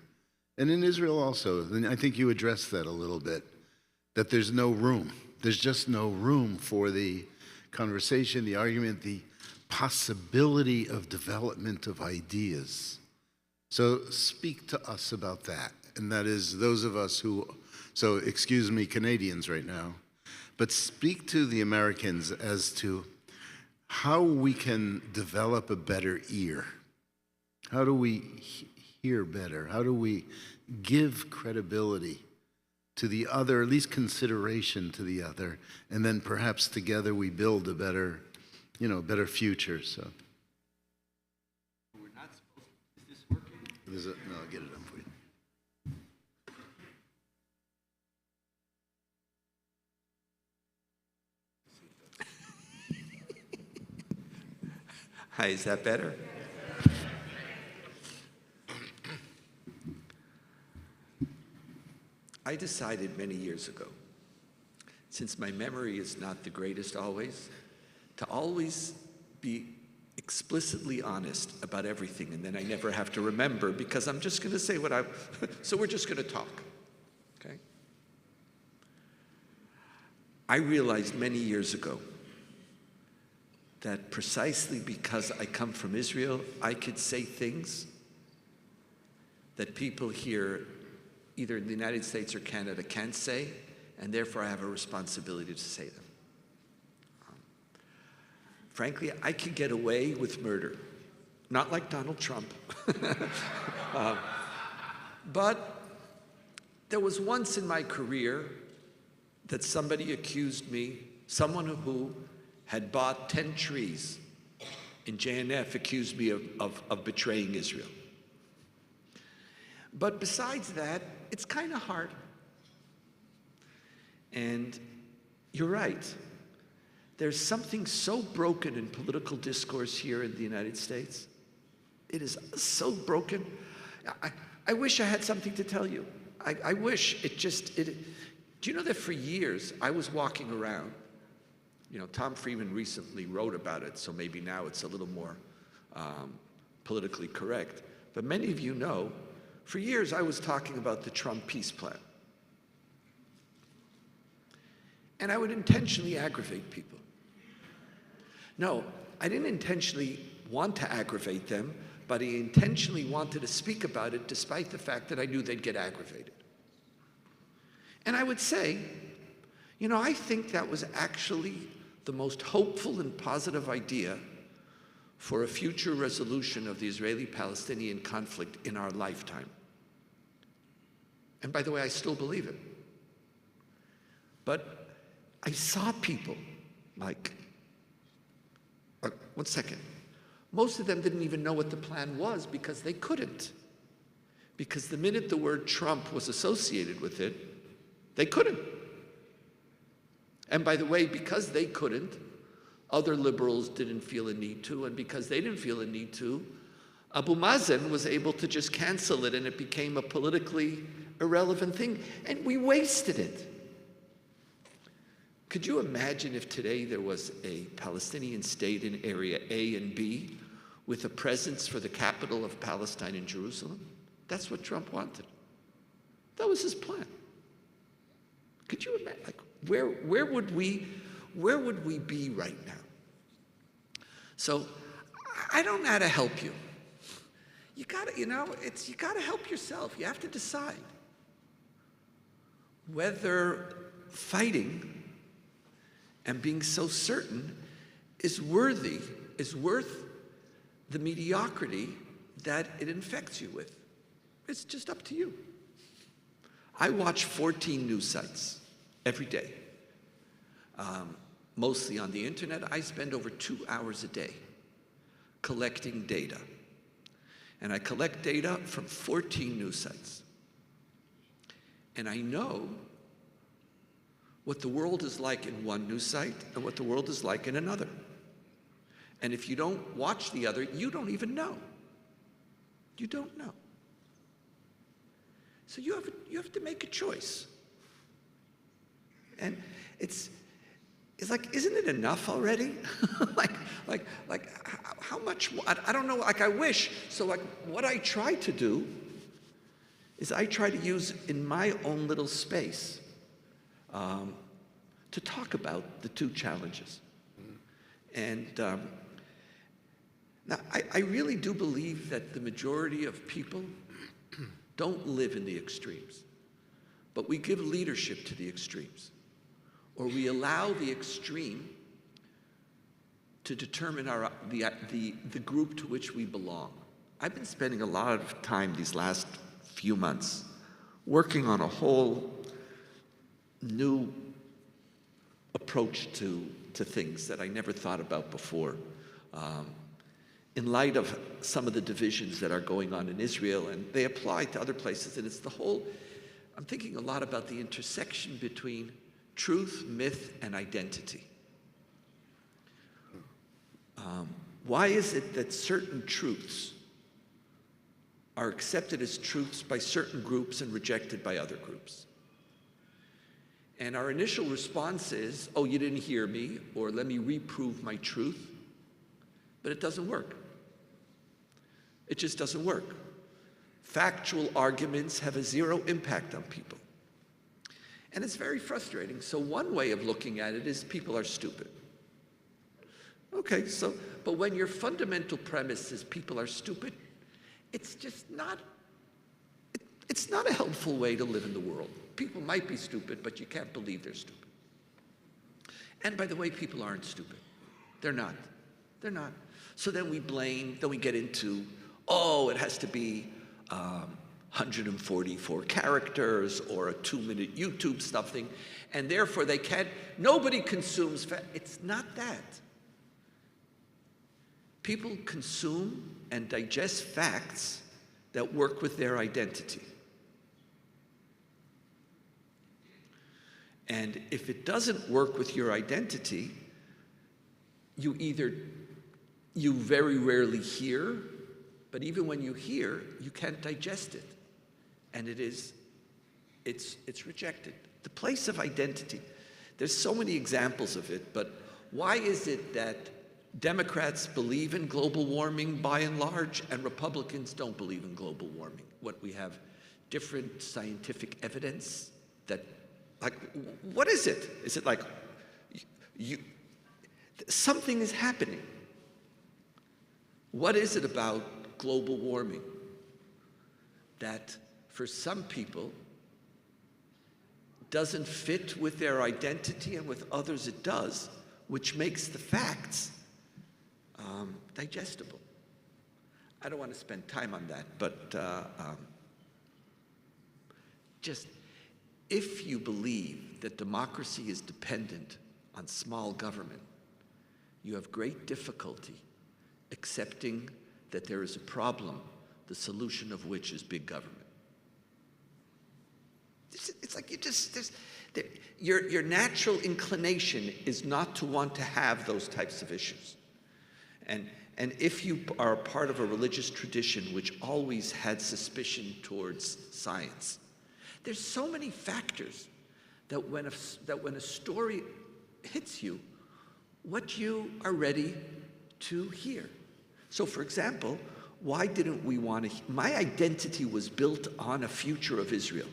And in Israel also, and I think you addressed that a little bit, that there's no room. There's just no room for the conversation, the argument, the possibility of development of ideas. So speak to us about that. And that is those of us who, so excuse me, Canadians right now, but speak to the Americans as to how we can develop a better ear. How do we hear better? How do we give credibility to the other, at least consideration to the other, and then perhaps together we build a better, better future. So. We're not supposed to, is this working? No, I'll get it done for you. Hi, is that better? I decided many years ago, since my memory is not the greatest always, to always be explicitly honest about everything, and then I never have to remember because I'm just going to say what so we're just going to talk, okay? I realized many years ago that precisely because I come from Israel, I could say things that people here, either in the United States or Canada, can't say, and therefore I have a responsibility to say them. Frankly, I could get away with murder. Not like Donald Trump. But there was once in my career that somebody accused me, someone who had bought 10 trees in JNF accused me of betraying Israel. But besides that, it's kind of hard. And you're right. There's something so broken in political discourse here in the United States. It is so broken. I wish I had something to tell you. I wish do you know that for years I was walking around, Tom Friedman recently wrote about it, so maybe now it's a little more politically correct. But many of you know, for years I was talking about the Trump peace plan. And I would intentionally aggravate people. No, I didn't intentionally want to aggravate them, but I intentionally wanted to speak about it despite the fact that I knew they'd get aggravated. And I would say, I think that was actually the most hopeful and positive idea for a future resolution of the Israeli-Palestinian conflict in our lifetime. And by the way, I still believe it. But I saw people like, one second. Most of them didn't even know what the plan was because they couldn't. Because the minute the word Trump was associated with it, they couldn't. And by the way, because they couldn't, other liberals didn't feel a need to, and because they didn't feel a need to, Abu Mazen was able to just cancel it and it became a politically irrelevant thing, and we wasted it. Could you imagine if today there was a Palestinian state in area A and B with a presence for the capital of Palestine in Jerusalem? That's what Trump wanted. That was his plan. Could you imagine? Like, where would we be right now? So I don't know how to help you. You gotta, you gotta help yourself. You have to decide whether fighting and being so certain is worth the mediocrity that it infects you with. It's just up to you. I watch 14 news sites every day, mostly on the internet. I spend over 2 hours a day collecting data. And I collect data from 14 news sites. And I know what the world is like in one news site and what the world is like in another. And if you don't watch the other, you don't even know. You don't know. So you have to make a choice. And it's like, isn't it enough already? like how much? I don't know. Like, I wish. So like, what I try to do is I try to use in my own little space to talk about the two challenges. And now, I really do believe that the majority of people don't live in the extremes, but we give leadership to the extremes, or we allow the extreme to determine the group to which we belong. I've been spending a lot of time these last few months working on a whole new approach to things that I never thought about before. In light of some of the divisions that are going on in Israel, and they apply to other places, and it's the whole, I'm thinking a lot about the intersection between truth, myth, and identity. Why is it that certain truths are accepted as truths by certain groups and rejected by other groups? And our initial response is, oh, you didn't hear me, or let me reprove my truth. But it doesn't work. It just doesn't work. Factual arguments have a zero impact on people. And it's very frustrating. So one way of looking at it is people are stupid. Okay, but when your fundamental premise is people are stupid, it's just not, It's not a helpful way to live in the world. People might be stupid, but you can't believe they're stupid. And by the way, people aren't stupid. They're not. They're not. So then we blame, then we get into, oh, it has to be 144 characters or a 2-minute YouTube something, and therefore they can't, nobody consumes, it's not that. People consume and digest facts that work with their identity. And if it doesn't work with your identity, you very rarely hear, but even when you hear, you can't digest it. And it's rejected. The place of identity. There's so many examples of it, but why is it that Democrats believe in global warming by and large, and Republicans don't believe in global warming? What we have different scientific evidence that, like, what is it? Is it like something is happening? What is it about global warming that for some people doesn't fit with their identity, and with others it does, which makes the facts digestible? I don't want to spend time on that, but just if you believe that democracy is dependent on small government, you have great difficulty accepting that there is a problem, the solution of which is big government. It's like your natural inclination is not to want to have those types of issues. And if you are a part of a religious tradition which always had suspicion towards science, there's so many factors that when a story hits you, what you are ready to hear. So for example, why didn't we want to, my identity was built on a future of Israel,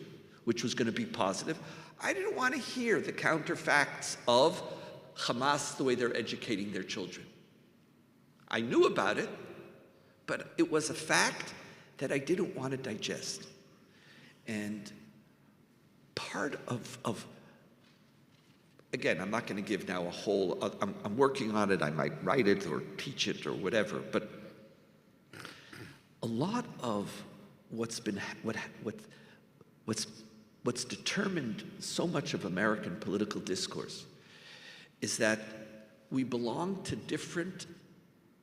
which was going to be positive. I didn't want to hear the counterfacts of Hamas, the way they're educating their children. I knew about it, but it was a fact that I didn't want to digest. And part of again, I'm not going to give now a whole, I'm working on it, I might write it or teach it or whatever, but a lot of what's determined so much of American political discourse is that we belong to different,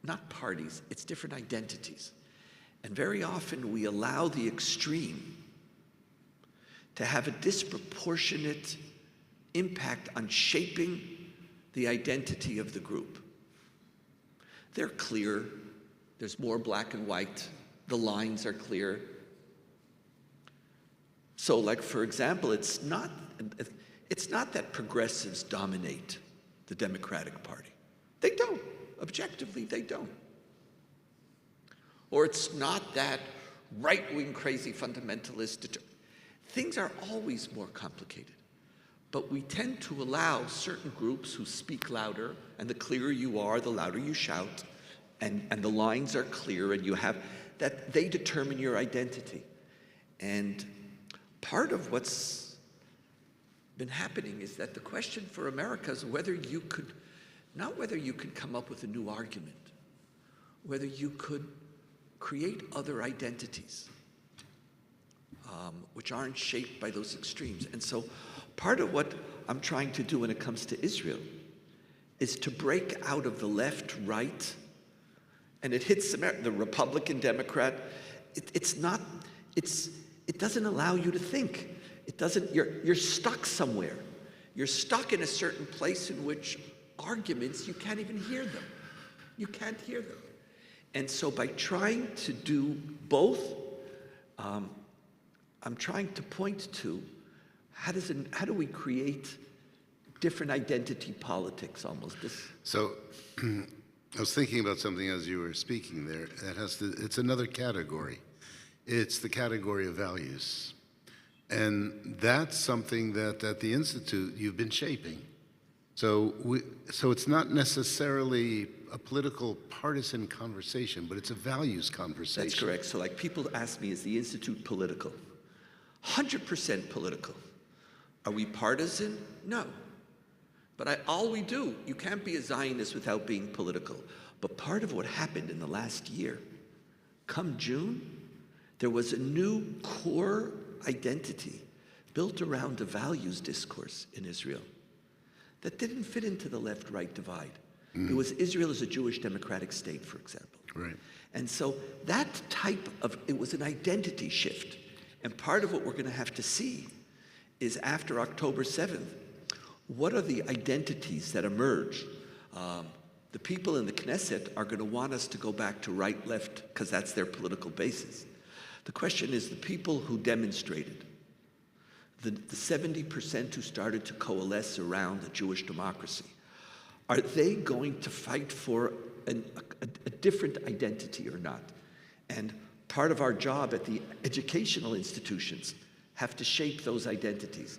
not parties, it's different identities. And very often we allow the extreme to have a disproportionate impact on shaping the identity of the group. They're clear, there's more black and white, the lines are clear. So like, for example, it's not that progressives dominate the Democratic Party. They don't. Objectively, they don't. Or it's not that right-wing crazy fundamentalist. Things are always more complicated. But we tend to allow certain groups who speak louder, and the clearer you are, the louder you shout, and the lines are clear, and you have that they determine your identity. And part of what's been happening is that the question for America is whether you could, not whether you could come up with a new argument, whether you could create other identities which aren't shaped by those extremes. And so part of what I'm trying to do when it comes to Israel is to break out of the left, right, and it hits the Republican, Democrat. It doesn't allow you to think. It doesn't, you're stuck somewhere. You're stuck in a certain place in which arguments, you can't even hear them. You can't hear them. And so by trying to do both, I'm trying to point to how do we create different identity politics almost? So I was thinking about something as you were speaking there. It's another category. It's the category of values. And that's something that at the Institute you've been shaping. So it's not necessarily a political partisan conversation, but it's a values conversation. That's correct. So like people ask me, is the Institute political? 100% political. Are we partisan? No. But all we do, you can't be a Zionist without being political. But part of what happened in the last year, come June, there was a new core identity built around the values discourse in Israel that didn't fit into the left-right divide. It was Israel as a Jewish democratic state, for example. Right. And so that type of, it was an identity shift. And part of what we're going to have to see is after October 7th, what are the identities that emerge? The people in the Knesset are going to want us to go back to right-left because that's their political basis. The question is the people who demonstrated, the 70% who started to coalesce around the Jewish democracy, are they going to fight for a different identity or not? And part of our job at the educational institutions have to shape those identities.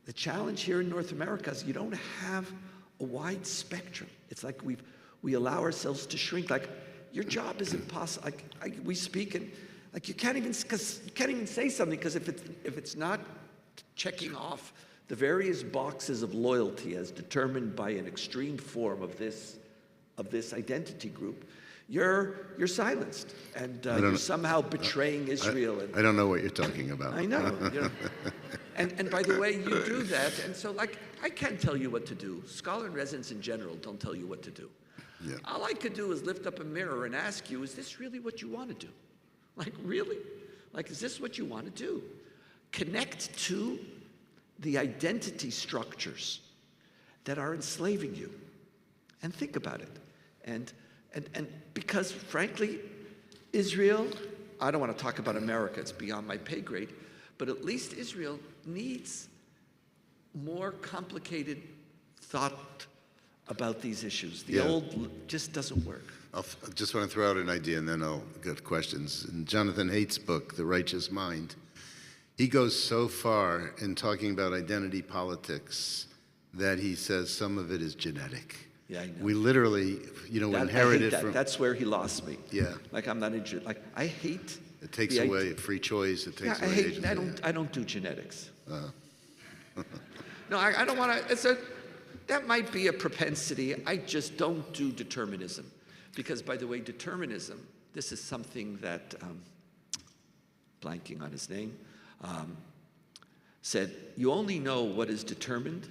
The challenge here in North America is you don't have a wide spectrum. It's like we allow ourselves to shrink. Like your job is impossible. Like we speak and like you can't even say something because if it's not checking off the various boxes of loyalty as determined by an extreme form of this identity group, you're silenced, and you're somehow betraying Israel. I don't know what you're talking about. I know. You know. And by the way, you do that, and so like I can't tell you what to do. Scholar in residence in general don't tell you what to do. Yeah. All I could do is lift up a mirror and ask you, is this really what you want to do? Like really? Like is this what you want to do? Connect to the identity structures that are enslaving you, and think about it. And because frankly, Israel, I don't want to talk about America, it's beyond my pay grade, but at least Israel needs more complicated thought about these issues. The old just doesn't work. I just want to throw out an idea and then I'll get questions. In Jonathan Haidt's book, The Righteous Mind, he goes so far in talking about identity politics that he says some of it is genetic. Yeah, I know. We literally, inherit it from... That's where he lost me. Yeah. Like I'm not interested. Like I hate... It takes away free choice. It takes away agency. I don't do genetics. No, I don't want to... That might be a propensity. I just don't do determinism. Because, by the way, determinism, this is something that, blanking on his name, said, you only know what is determined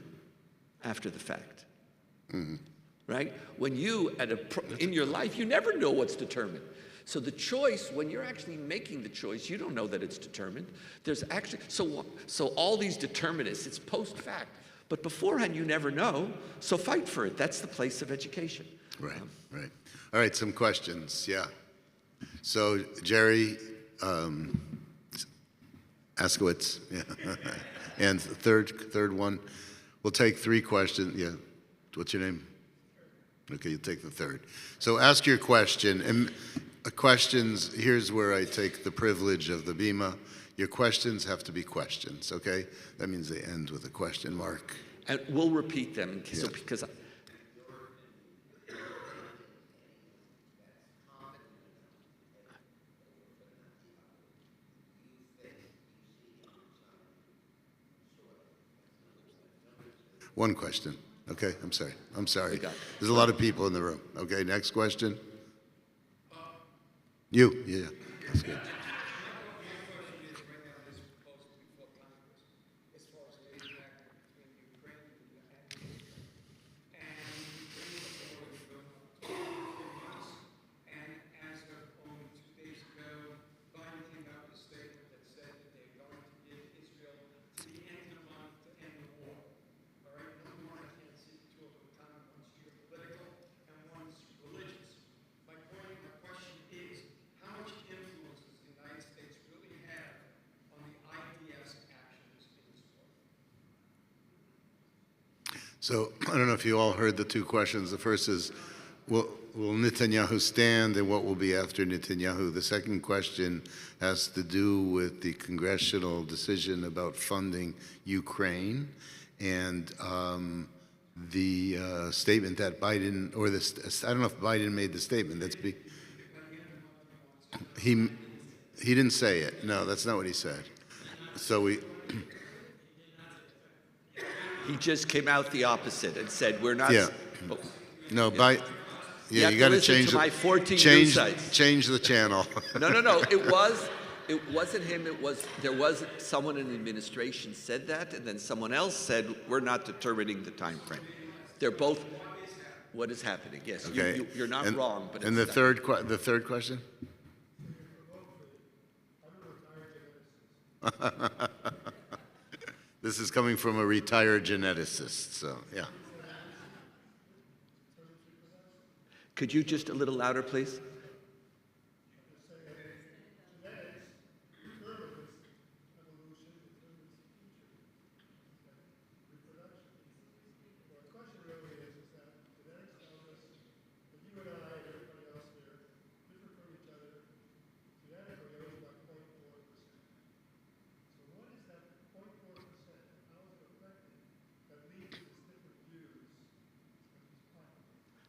after the fact. Mm-hmm. Right? When you, in your life, you never know what's determined. So the choice, when you're actually making the choice, you don't know that it's determined. There's actually, so all these determinists, it's post-fact. But beforehand, you never know, so fight for it. That's the place of education. Right, right. All right, some questions, yeah. So, Jerry Askowitz, yeah. And the third one, we'll take 3 questions. Yeah, what's your name? Okay, you'll take the third. So ask your question, and questions, here's where I take the privilege of the Bima. Your questions have to be questions, okay? That means they end with a question mark. And we'll repeat them, so, because... One question. Okay, I'm sorry. There's a lot of people in the room. Okay, next question. You, yeah, that's good. So I don't know if you all heard the 2 questions. The first is, will Netanyahu stand and what will be after Netanyahu? The second question has to do with the congressional decision about funding Ukraine and the statement that Biden, or this, I don't know if Biden made the statement. He didn't say it. No, that's not what he said. So we, He just came out the opposite and said, we're not... yeah. Oh, No, you have you to got to listen change to my 14 news change sites. change the channel. No. It wasn't him. There was someone in the administration said that, and then someone else said, we're not determining the time frame. They're both what is happening. Yes, Okay. you're not wrong, but and it's the third question? This is coming from a retired geneticist, so yeah. Could you just a little louder, please?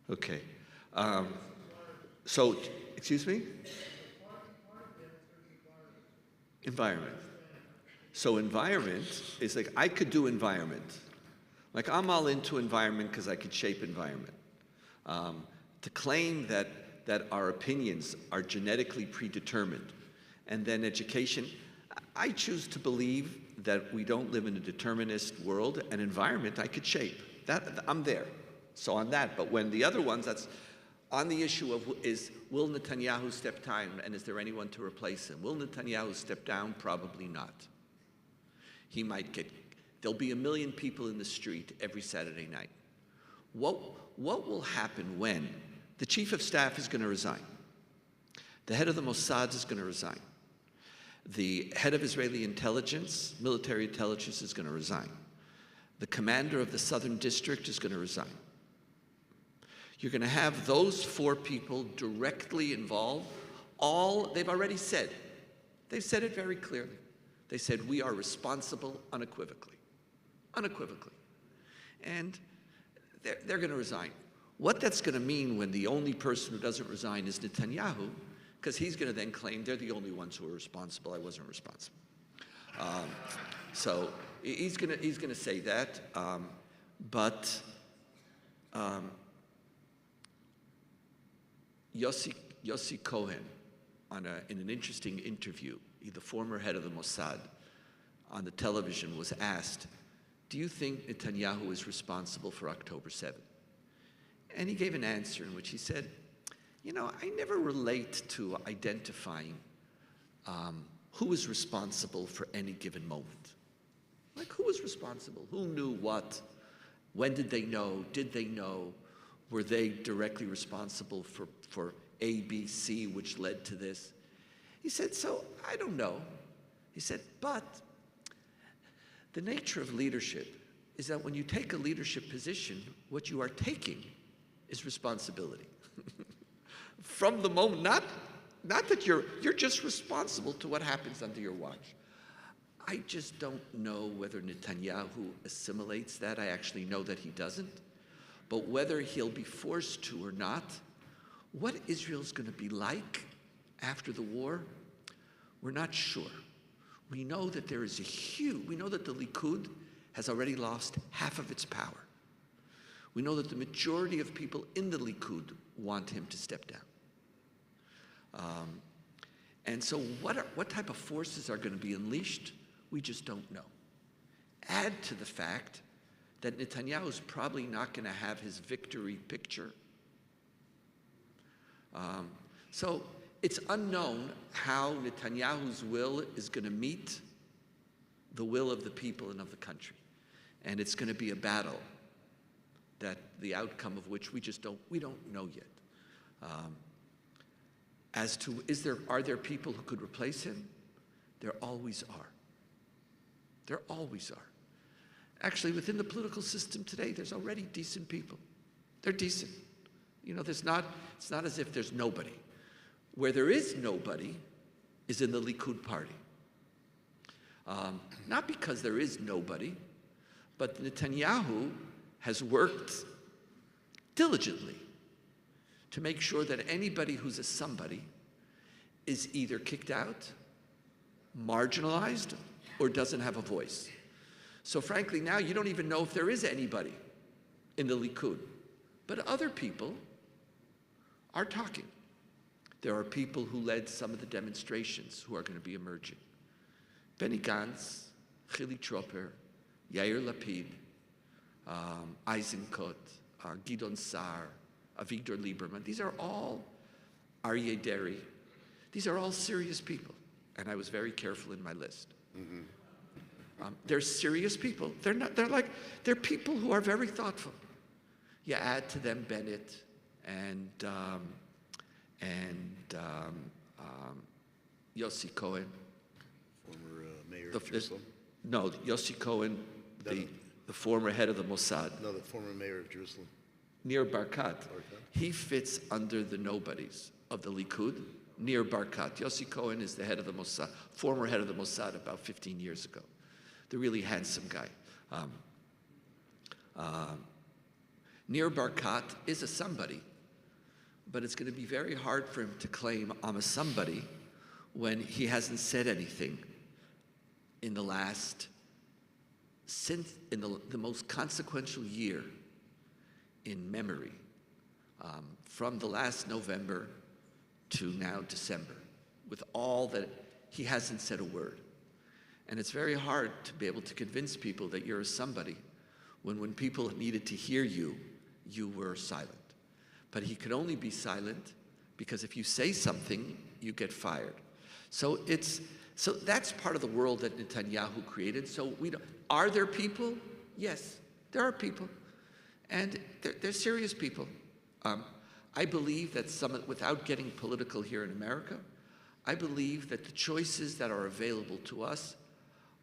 Okay. So, excuse me? Environment. So environment is like, I could do environment. Like, I'm all into environment because I could shape environment. To claim that our opinions are genetically predetermined, and then education, I choose to believe that we don't live in a determinist world, and environment I could shape. I'm there. So on that, but when the other ones, that's on the issue of will Netanyahu step down, and is there anyone to replace him? Will Netanyahu step down? Probably not. He might there'll be 1 million people in the street every Saturday night. What will happen when the chief of staff is going to resign? The head of the Mossad is going to resign. The head of Israeli intelligence, military intelligence, is going to resign. The commander of the southern district is going to resign. You're going to have those 4 people directly involved. They've already said. They've said it very clearly. They said, we are responsible unequivocally. Unequivocally. And they're going to resign. What that's going to mean when the only person who doesn't resign is Netanyahu, because he's going to then claim they're the only ones who are responsible. I wasn't responsible. So he's going to say that. But Yossi Cohen, in an interesting interview, the former head of the Mossad, on the television was asked, do you think Netanyahu is responsible for October 7th? And he gave an answer in which he said, I never relate to identifying who is responsible for any given moment. Like, who was responsible? Who knew what? When did they know? Did they know? Were they directly responsible for A, B, C, which led to this? He said, so I don't know. He said, but the nature of leadership is that when you take a leadership position, what you are taking is responsibility. From the moment, not that you're just responsible to what happens under your watch. I just don't know whether Netanyahu assimilates that. I actually know that he doesn't. But whether he'll be forced to or not, what Israel's going to be like after the war, we're not sure. We know that we know that the Likud has already lost half of its power. We know that the majority of people in the Likud want him to step down. And so what type of forces are going to be unleashed? We just don't know. Add to the fact that Netanyahu is probably not going to have his victory picture. So it's unknown how Netanyahu's will is going to meet the will of the people and of the country. And it's going to be a battle that the outcome of which we don't know yet. As to, are there people who could replace him? There always are. There always are. Actually, within the political system today, there's already decent people. They're decent. It's not as if there's nobody. Where there is nobody is in the Likud party. Not because there is nobody, but Netanyahu has worked diligently to make sure that anybody who's a somebody is either kicked out, marginalized, or doesn't have a voice. So frankly, now you don't even know if there is anybody in the Likud. But other people are talking. There are people who led some of the demonstrations who are going to be emerging. Benny Gantz, Chili Tropper, Yair Lapid, Eisenkot, Gidon Sar, Avigdor Lieberman. These are all Aryeh Deri. These are all serious people. And I was very careful in my list. They're serious people. They're people who are very thoughtful. You add to them Bennett and Yossi Cohen. Former mayor of Jerusalem. No, Yossi Cohen, the former head of the Mossad. No, the former mayor of Jerusalem. Nir Barkat. He fits under the nobodies of the Likud. Nir Barkat. Yossi Cohen is the head of the Mossad, former head of the Mossad about 15 years ago. The really handsome guy. Nir Barkat is a somebody, but it's going to be very hard for him to claim I'm a somebody when he hasn't said anything in the last, since in the most consequential year in memory, from the last November to now December, with all that, he hasn't said a word. And it's very hard to be able to convince people that you're a somebody when people needed to hear you, you were silent. But he could only be silent because if you say something, you get fired. So that's part of the world that Netanyahu created. So are there people? Yes, there are people. And they're serious people. I believe that without getting political here in America, I believe that the choices that are available to us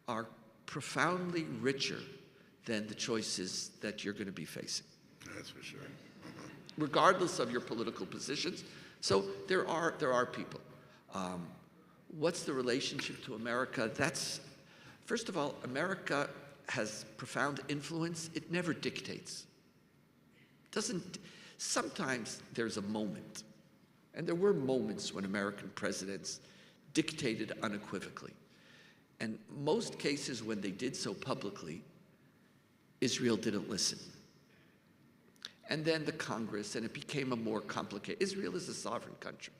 are profoundly richer than the choices that you're going to be facing. That's for sure. Regardless of your political positions. So there are people. What's the relationship to America? First of all, America has profound influence. It never dictates. Sometimes there's a moment, and there were moments when American presidents dictated unequivocally. And most cases when they did so publicly, Israel didn't listen. And then the Congress, and it became a more complicated. Israel is a sovereign country.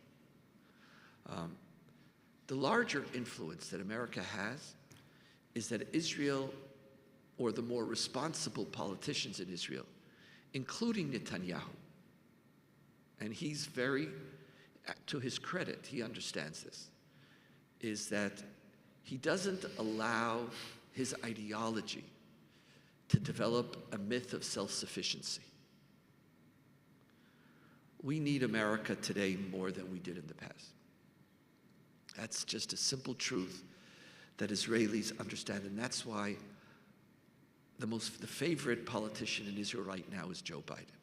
The larger influence that America has is that Israel, or the more responsible politicians in Israel, including Netanyahu, and he's very, to his credit, he understands this, is that he doesn't allow his ideology to develop a myth of self-sufficiency. We need America today more than we did in the past. That's just a simple truth that Israelis understand, and that's why the favorite politician in Israel right now is Joe Biden.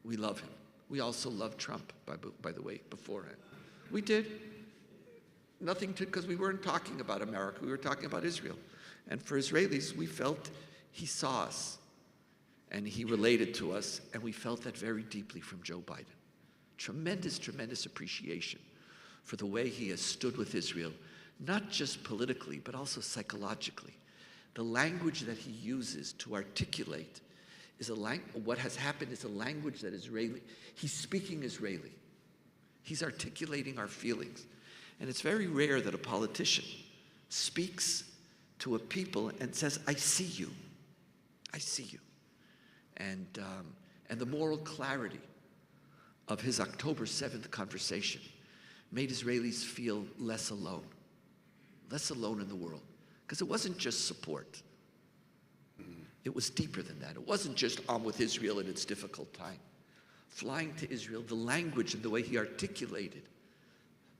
We love him. We also love Trump, by the way, beforehand. We did. Nothing because we weren't talking about America, we were talking about Israel. And for Israelis, we felt he saw us and he related to us, and we felt that very deeply from Joe Biden. Tremendous, tremendous appreciation for the way he has stood with Israel, not just politically, but also psychologically. The language that he uses to articulate what has happened is a language that he's speaking Israeli. He's articulating our feelings. And it's very rare that a politician speaks to a people and says, I see you. I see you. And the moral clarity of his October 7th conversation made Israelis feel less alone in the world. Because it wasn't just support. It was deeper than that. It wasn't just I'm with Israel in its difficult time. Flying to Israel, the language and the way he articulated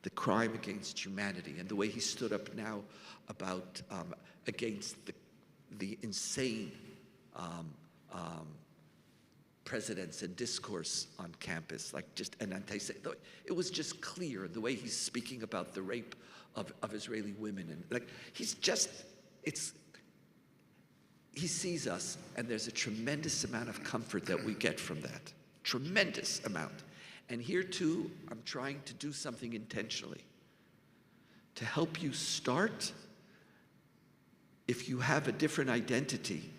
the crime against humanity and the way he stood up now about against the insane presidents and discourse on campus, like just an anti-Semitic. It was just clear the way he's speaking about the rape of Israeli women, and like he sees us, and there's a tremendous amount of comfort that we get from that. Tremendous amount. And here too, I'm trying to do something intentionally to help you start if you have a different identity,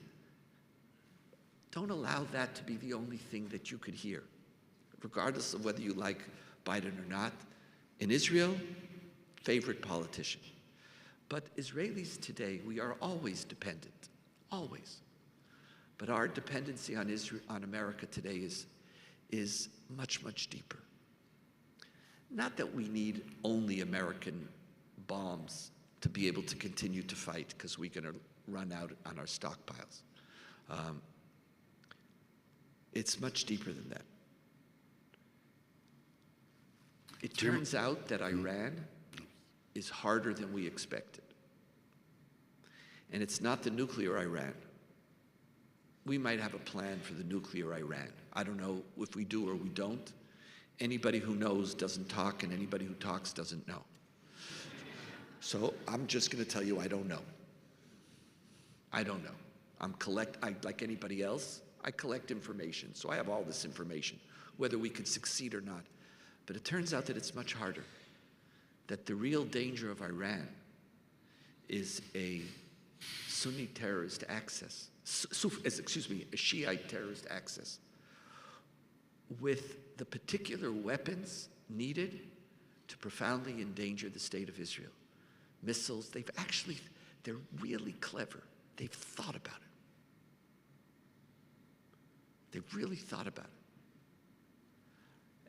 don't allow that to be the only thing that you could hear, regardless of whether you like Biden or not. In Israel, favorite politician. But Israelis today, we are always dependent, always. But our dependency on Israel, on America today is much, much deeper. Not that we need only American bombs to be able to continue to fight, because we're going to run out on our stockpiles. It's much deeper than that. It turns out that Iran is harder than we expected. And it's not the nuclear Iran. We might have a plan for the nuclear Iran. I don't know if we do or we don't. Anybody who knows doesn't talk, and anybody who talks doesn't know. So I'm just going to tell you I don't know. I don't know. Like anybody else, I collect information. So I have all this information, whether we could succeed or not. But it turns out that it's much harder. That the real danger of Iran is a Sunni terrorist axis, a Shiite terrorist axis, with the particular weapons needed to profoundly endanger the state of Israel. Missiles, they're really clever. They've thought about it. They've really thought about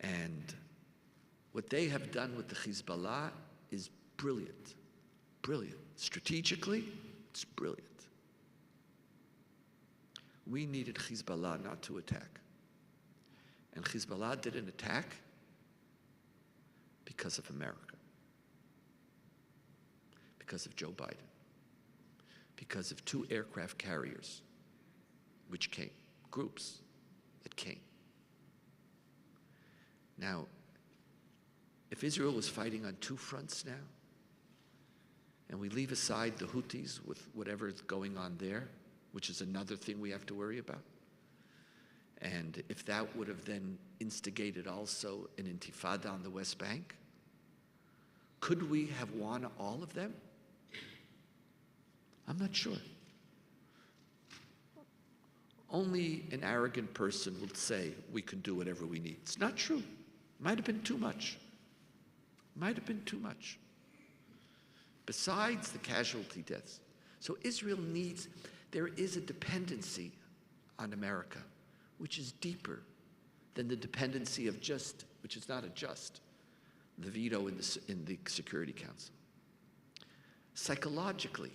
it. And what they have done with the Hezbollah is brilliant. Brilliant. Strategically, it's brilliant. We needed Hezbollah not to attack. And Hezbollah didn't attack because of America, because of Joe Biden, because of 2 aircraft carriers, which came, groups that came. Now, if Israel was fighting on 2 fronts now, and we leave aside the Houthis with whatever is going on there, which is another thing we have to worry about, and if that would have then instigated also an intifada on the West Bank, could we have won all of them? I'm not sure. Only an arrogant person would say we can do whatever we need. It's not true. Might have been too much. Might have been too much. Besides the casualty deaths. So Israel there is a dependency on America, which is deeper than the dependency of which is not the veto in the Security Council. Psychologically,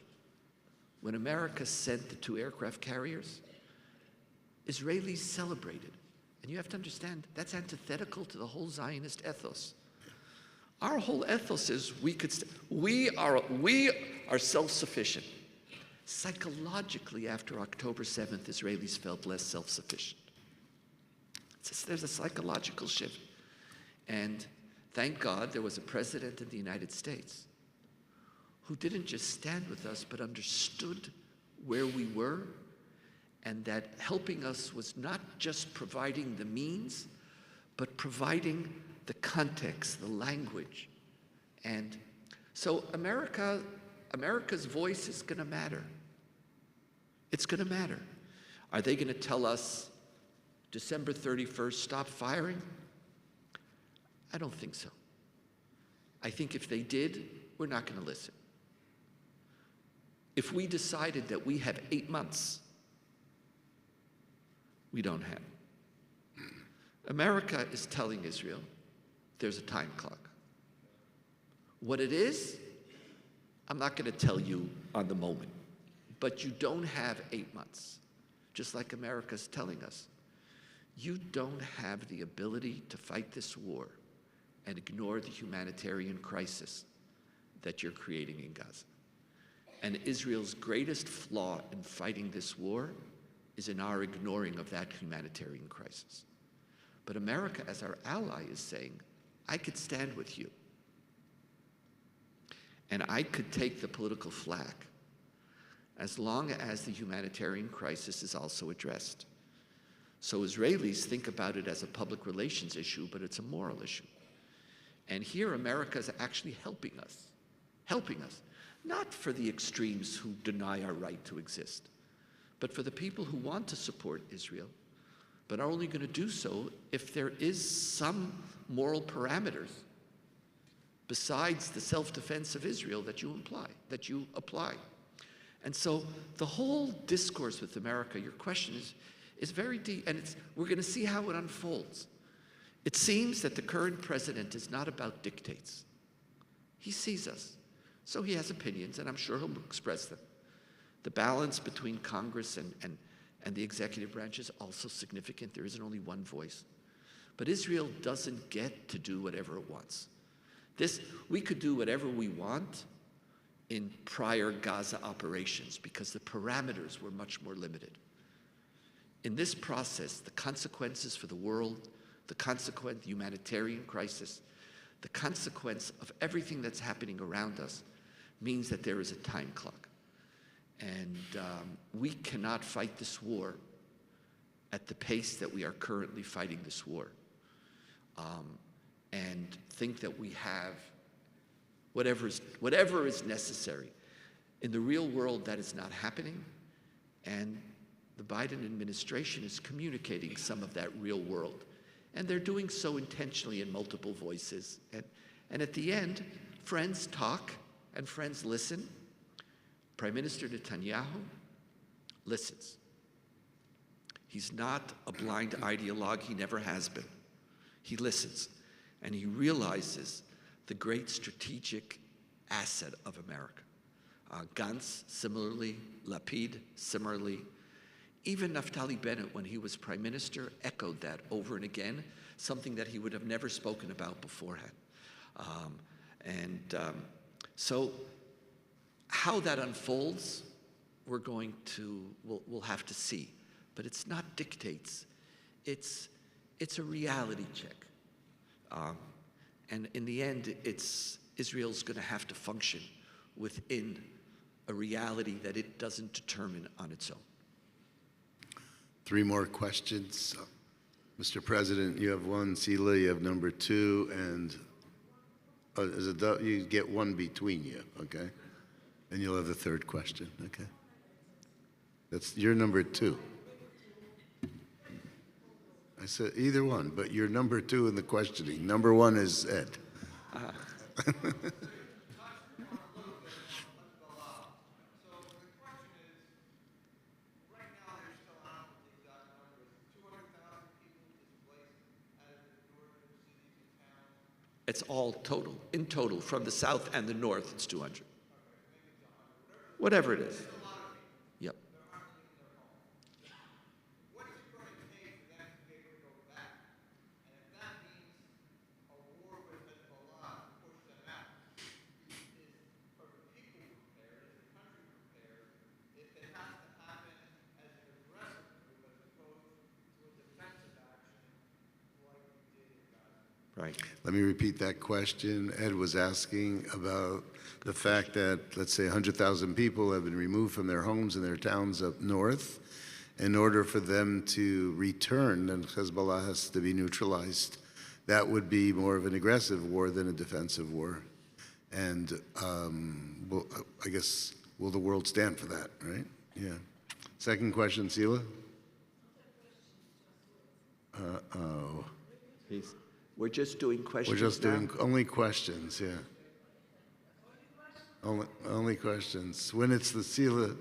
when America sent the 2 aircraft carriers, Israelis celebrated. And you have to understand, that's antithetical to the whole Zionist ethos. Our whole ethos is we are self-sufficient. Psychologically, after October 7th, Israelis felt less self-sufficient. There's a psychological shift. And thank God there was a president in the United States who didn't just stand with us, but understood where we were, and that helping us was not just providing the means, but providing the context, the language. And so America's voice is going to matter. It's going to matter. Are they going to tell us December 31st, stop firing? I don't think so. I think if they did, we're not going to listen. If we decided that we have 8 months, we don't have. America is telling Israel there's a time clock. What it is, I'm not going to tell you on the moment, but you don't have 8 months. Just like America's telling us, you don't have the ability to fight this war and ignore the humanitarian crisis that you're creating in Gaza. And Israel's greatest flaw in fighting this war is in our ignoring of that humanitarian crisis. But America, as our ally, is saying, I could stand with you. And I could take the political flack as long as the humanitarian crisis is also addressed. So Israelis think about it as a public relations issue, but it's a moral issue. And here America is actually helping us. not for the extremes who deny our right to exist, but for the people who want to support Israel, but are only going to do so if there is some moral parameters besides the self-defense of Israel that you apply. And so the whole discourse with America, your question is very deep, and we're going to see how it unfolds. It seems that the current president is not about dictates. He sees us, so he has opinions, and I'm sure he'll express them. The balance between Congress and the executive branch is also significant. There isn't only one voice. But Israel doesn't get to do whatever it wants. We could do whatever we want in prior Gaza operations because the parameters were much more limited. In this process, the consequences for the world, the consequent humanitarian crisis, the consequence of everything that's happening around us means that there is a time clock. And we cannot fight this war at the pace that we are currently fighting this war. And think that we have whatever is necessary. In the real world, that is not happening. And the Biden administration is communicating some of that real world. And they're doing so intentionally in multiple voices. And at the end, friends talk and friends listen. Prime Minister Netanyahu listens. He's not a blind ideologue. He never has been. He listens. And he realizes the great strategic asset of America. Gantz, similarly, Lapid, similarly. Even Naftali Bennett, when he was prime minister, echoed that over and again, something that he would have never spoken about beforehand. So how that unfolds, we'll have to see. But it's not dictates. It's a reality check. And in the end, Israel's going to have to function within a reality that it doesn't determine on its own. 3 more questions. Mr. President, you have 1. Sila, you have number 2. And you get 1 between you, okay? And you'll have the 3rd question, okay? You're number 2. I said either one, but you're number 2 in the questioning. Number 1 is Ed. It's all total. In total, from the south and the north, it's 200. Whatever it is. Yep. Right. Let me repeat that question. Ed was asking about the fact that, let's say, 100,000 people have been removed from their homes and their towns up north. In order for them to return, and Hezbollah has to be neutralized, that would be more of an aggressive war than a defensive war. And I guess, will the world stand for that, right? Yeah. Second question, Sila? Uh-oh. We're just doing questions. We're just doing only questions, yeah. Only questions. When it's the Sila.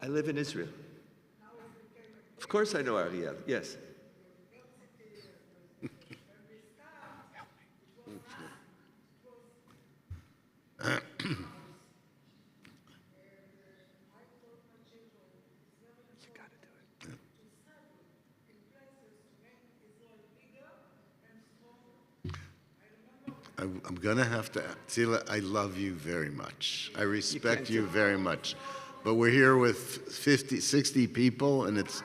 I live in Israel. Of course I know Ariel, yes. I'm going to have to, Sila, I love you very much. I respect you very much. But we're here with 50, 60 people, and it's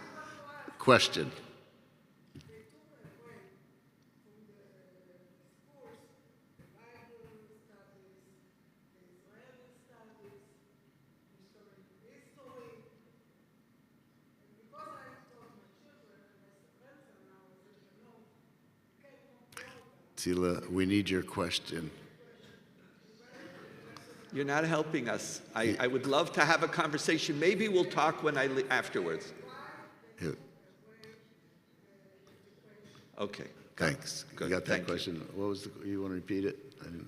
question. Tila, we need your question. You're not helping us. I would love to have a conversation. Maybe we'll talk when afterwards. Here. Okay. Thanks. Good. You got that Thank question? What was you want to repeat it? I didn't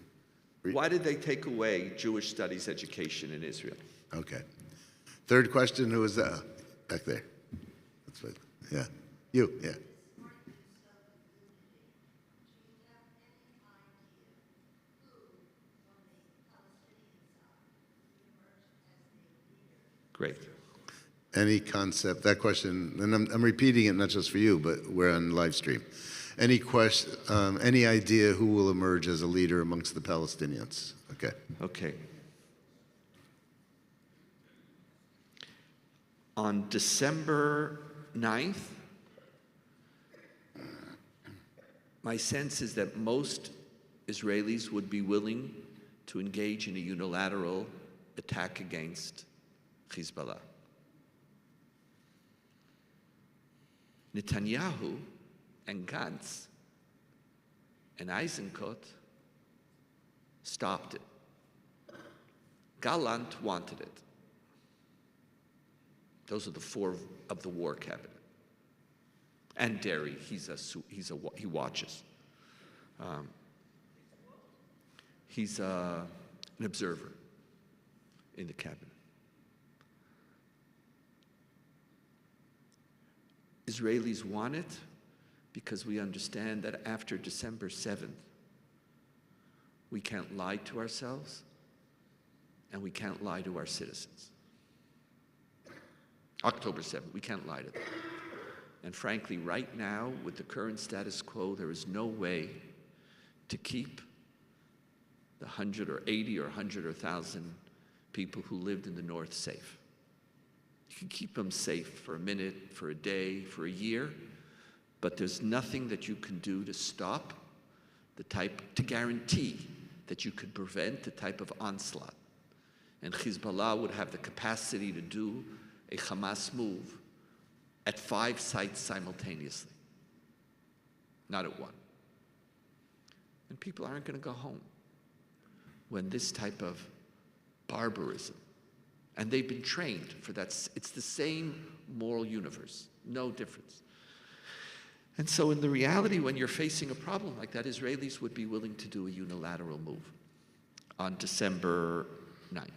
Why did they take away Jewish studies education in Israel? Okay. Third question, who was that? Back there. That's what, yeah. You, yeah. Great. Any concept, that question, and I'm repeating it not just for you, but we're on live stream. Any question, any idea who will emerge as a leader amongst the Palestinians? Okay. Okay. On December 9th, my sense is that most Israelis would be willing to engage in a unilateral attack against Hezbollah. Netanyahu and Gantz and Eisenkot stopped it. Gallant wanted it. Those are the four of the war cabinet. And Derry, he watches. He's an observer in the cabinet. Israelis want it because we understand that after December 7th, we can't lie to ourselves and we can't lie to our citizens. October 7th, we can't lie to them. And frankly, right now, with the current status quo, there is no way to keep the 100 or 80 or 100 or 1,000 people who lived in the north safe. You can keep them safe for a minute, for a day, for a year, but there's nothing that you can do to stop to guarantee that you could prevent the type of onslaught. And Hezbollah would have the capacity to do a Hamas move at 5 sites simultaneously, not at one. And people aren't going to go home when this type of barbarism, and they've been trained for that. It's the same moral universe, no difference. And so in the reality, when you're facing a problem like that, Israelis would be willing to do a unilateral move on December 9th.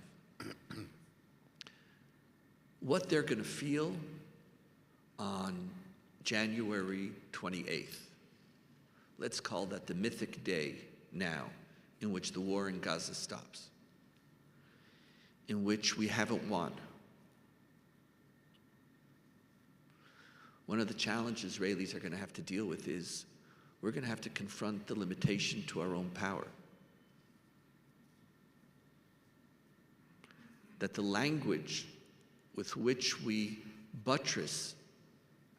What they're going to feel on January 28th, let's call that the mythic day now, in which the war in Gaza stops, in which we haven't won. One of the challenges Israelis are going to have to deal with is we're going to have to confront the limitation to our own power. That the language with which we buttress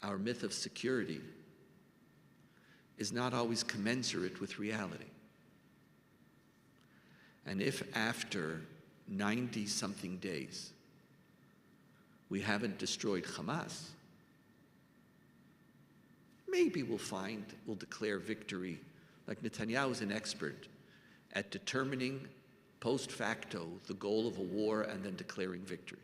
our myth of security is not always commensurate with reality. And if after 90-something days we haven't destroyed Hamas, maybe we'll declare victory. Like Netanyahu is an expert at determining post facto the goal of a war and then declaring victory.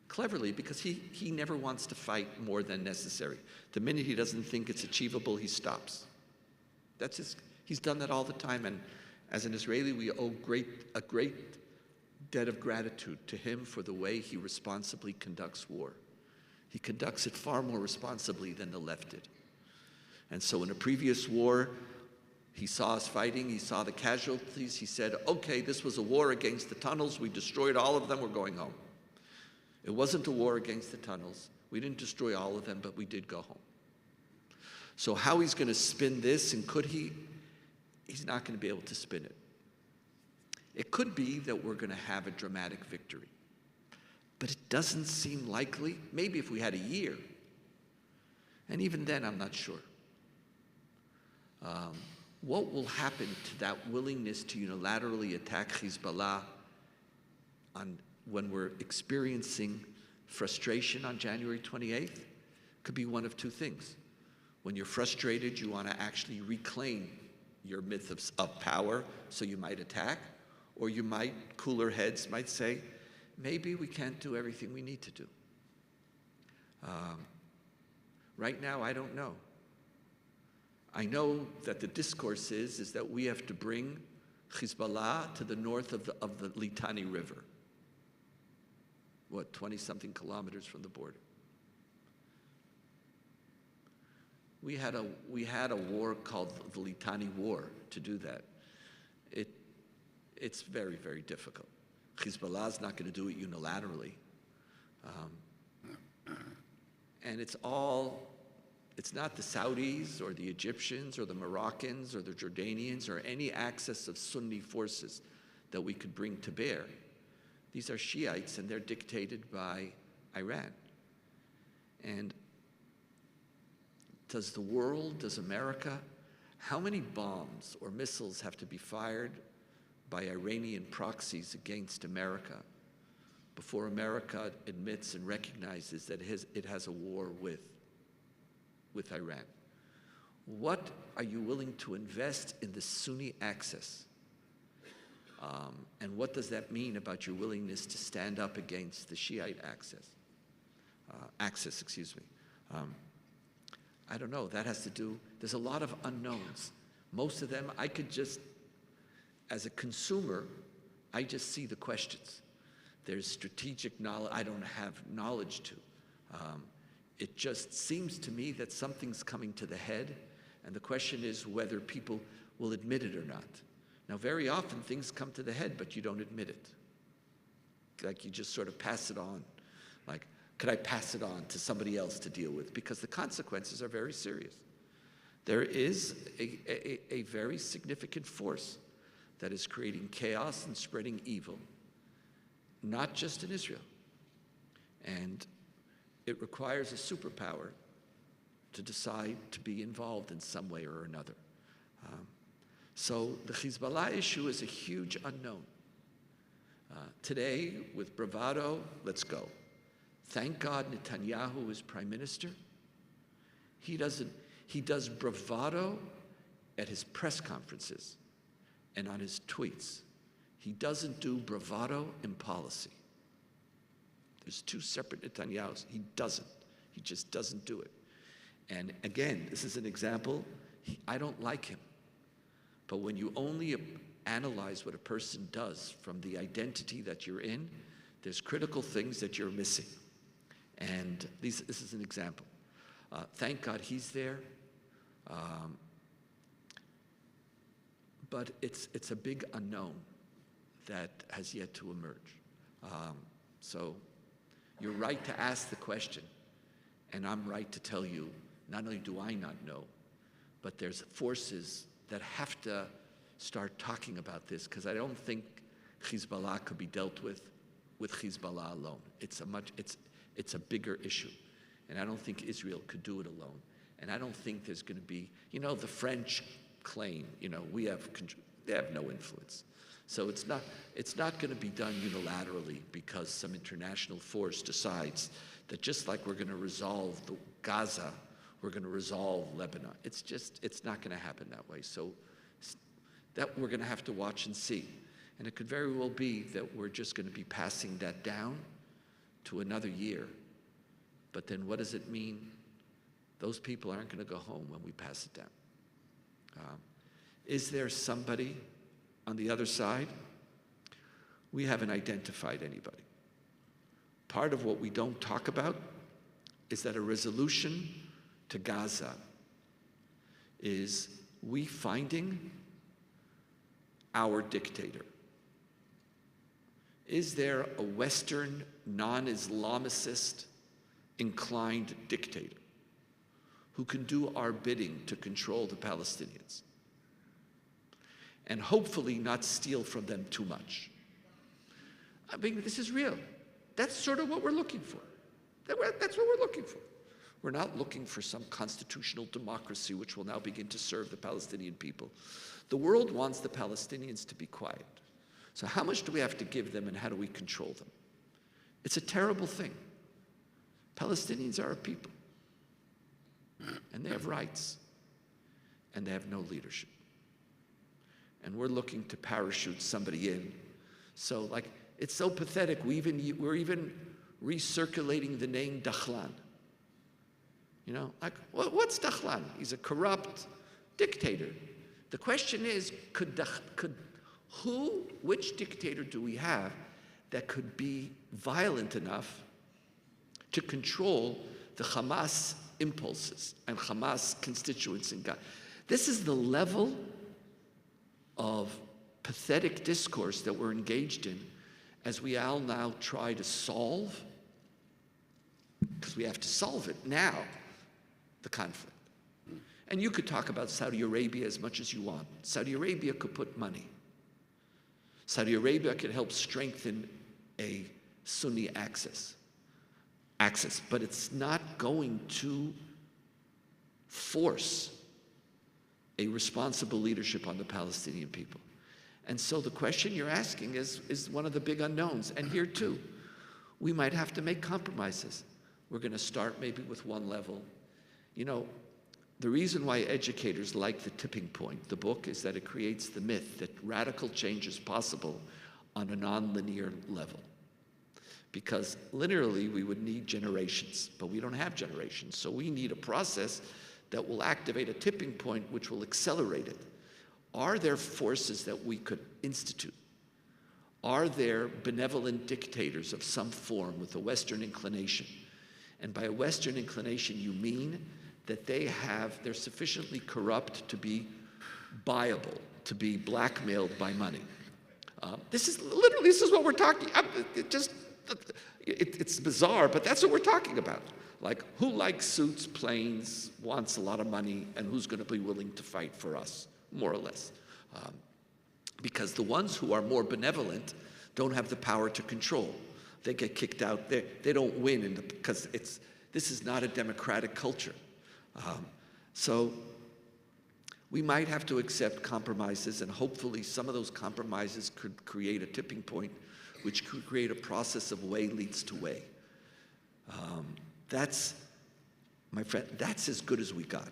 Cleverly, because he never wants to fight more than necessary. The minute he doesn't think it's achievable, he stops. He's done that all the time, and as an Israeli, we owe a great debt of gratitude to him for the way he responsibly conducts war. He conducts it far more responsibly than the left did. And so in a previous war, he saw us fighting, he saw the casualties, he said, okay, this was a war against the tunnels, we destroyed all of them, we're going home. It wasn't a war against the tunnels. We didn't destroy all of them, but we did go home. So how he's going to spin this, and could he? He's not going to be able to spin it. It could be that we're going to have a dramatic victory. But it doesn't seem likely. Maybe if we had a year. And even then, I'm not sure. What will happen to that willingness to unilaterally attack Hezbollah when we're experiencing frustration on January 28th? Could be one of two things. When you're frustrated, you want to actually reclaim your myth of power, so you might attack, or you might, cooler heads might say, maybe we can't do everything we need to do. Right now, I don't know. I know that the discourse is that we have to bring Hezbollah to the north of the Litani River. 20-something kilometers from the border. We had a war called the Litani War to do that. It's very, very difficult. Hezbollah's not going to do it unilaterally. And it's not the Saudis or the Egyptians or the Moroccans or the Jordanians or any axis of Sunni forces that we could bring to bear. These are Shiites, and they're dictated by Iran. And does the world, does America, how many bombs or missiles have to be fired by Iranian proxies against America before America admits and recognizes that it has a war with Iran? What are you willing to invest in the Sunni axis? And what does that mean about your willingness to stand up against the Shiite axis? I don't know. That has to do, there's a lot of unknowns. Most of them, I could just, as a consumer, I just see the questions. There's strategic knowledge I don't have knowledge to. It just seems to me that something's coming to the head, and the question is whether people will admit it or not. Now, very often things come to the head, but you don't admit it. Like you just sort of pass it on. Like, could I pass it on to somebody else to deal with? Because the consequences are very serious. There is a very significant force that is creating chaos and spreading evil, not just in Israel. And it requires a superpower to decide to be involved in some way or another. So the Hezbollah issue is a huge unknown. Today, with bravado, let's go. Thank God Netanyahu is prime minister. He does bravado at his press conferences and on his tweets. He doesn't do bravado in policy. There's two separate Netanyahus. He just doesn't do it. And again, this is an example. I don't like him. But when you only analyze what a person does from the identity that you're in, there's critical things that you're missing. And this is an example. Thank God he's there. But it's a big unknown that has yet to emerge. So you're right to ask the question, and I'm right to tell you, not only do I not know, but there's forces that have to start talking about this, because I don't think Hezbollah could be dealt with Hezbollah alone. It's a bigger issue, and I don't think Israel could do it alone. And I don't think there's going to be, the French claim, they have no influence. So it's not going to be done unilaterally because some international force decides that just like we're going to resolve Gaza, we're going to resolve Lebanon. It's not going to happen that way. So that we're going to have to watch and see. And it could very well be that we're just going to be passing that down to another year. But then what does it mean? Those people aren't going to go home when we pass it down. Is there somebody on the other side? We haven't identified anybody. Part of what we don't talk about is that a resolution to Gaza is we finding our dictator. Is there a Western, non-Islamicist inclined dictator who can do our bidding to control the Palestinians and hopefully not steal from them too much? I mean, this is real. That's sort of what we're looking for. That's what we're looking for. We're not looking for some constitutional democracy which will now begin to serve the Palestinian people. The world wants the Palestinians to be quiet. So how much do we have to give them, and how do we control them? It's a terrible thing. Palestinians are a people, and they have rights, and they have no leadership. and we're looking to parachute somebody in. So like, it's so pathetic, we're even recirculating the name Dachlan. You know, like, what's Dachlan? He's a corrupt dictator. The question is, which dictator do we have that could be violent enough to control the Hamas impulses and Hamas constituents in Gaza? This is the level of pathetic discourse that we're engaged in as we all now try to solve, because we have to solve it now, the conflict. And you could talk about Saudi Arabia as much as you want. Saudi Arabia could put money. Saudi Arabia could help strengthen a Sunni axis, but it's not going to force a responsible leadership on the Palestinian people. And so the question you're asking is one of the big unknowns. And here too, we might have to make compromises. We're going to start maybe with one level. You know, the reason why educators like The Tipping Point, the book, is that it creates the myth that radical change is possible on a nonlinear level. Because linearly, we would need generations, but we don't have generations. So we need a process that will activate a tipping point which will accelerate it. Are there forces that we could institute? Are there benevolent dictators of some form with a Western inclination? And by a Western inclination, you mean that they're sufficiently corrupt to be buyable, to be blackmailed by money. This is what we're talking about. It's bizarre, but that's what we're talking about. Like, who likes suits, planes, wants a lot of money, and who's going to be willing to fight for us, more or less? Because the ones who are more benevolent don't have the power to control. They get kicked out. They don't win because this is not a democratic culture. So we might have to accept compromises, and hopefully some of those compromises could create a tipping point, which could create a process of way leads to way. That's, my friend, that's as good as we got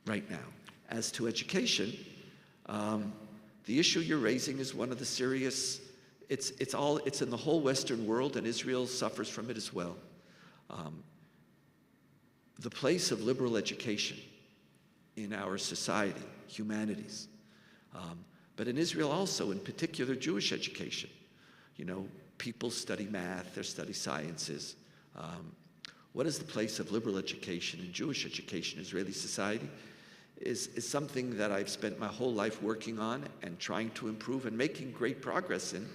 right now. As to education, the issue you're raising is one of the serious, it's in the whole Western world, and Israel suffers from it as well. The place of liberal education in our society, humanities, but in Israel also, in particular Jewish education. You know, people study math, they study sciences. What is the place of liberal education and Jewish education in Israeli society is something that I've spent my whole life working on and trying to improve and making great progress in,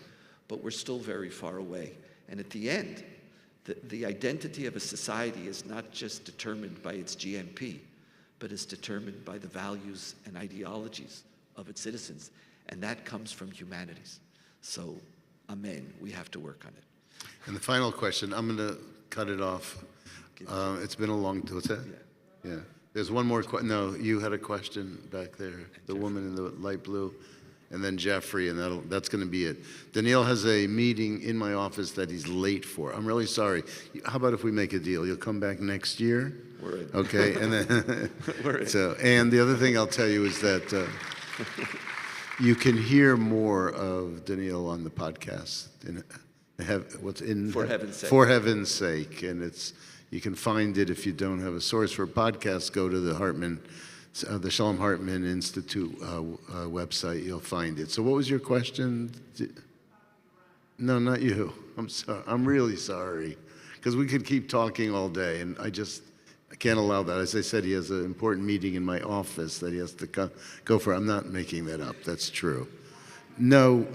but we're still very far away. And at the end, the identity of a society is not just determined by its GNP, but is determined by the values and ideologies of its citizens. And that comes from humanities. So, amen, we have to work on it. And the final question, I'm going to cut it off. It's been a long time. What's that? Yeah. There's one more question. No, you had a question back there. The woman in the light blue. And then Jeffrey, and that's going to be it. Donniel has a meeting in my office that he's late for. I'm really sorry. How about if we make a deal? You'll come back next year? We're in. Okay, and then We're in. So, and the other thing I'll tell you is that you can hear more of Donniel on the podcast. For heaven's sake. For heaven's sake, and you can find it if you don't have a source for podcasts. Go to the Hartman. The Shalom Hartman Institute website, you'll find it. So what was your question? No, not you. I'm sorry. I'm really sorry. Because we could keep talking all day, and I can't allow that. As I said, he has an important meeting in my office that he has to go for. I'm not making that up. That's true. No,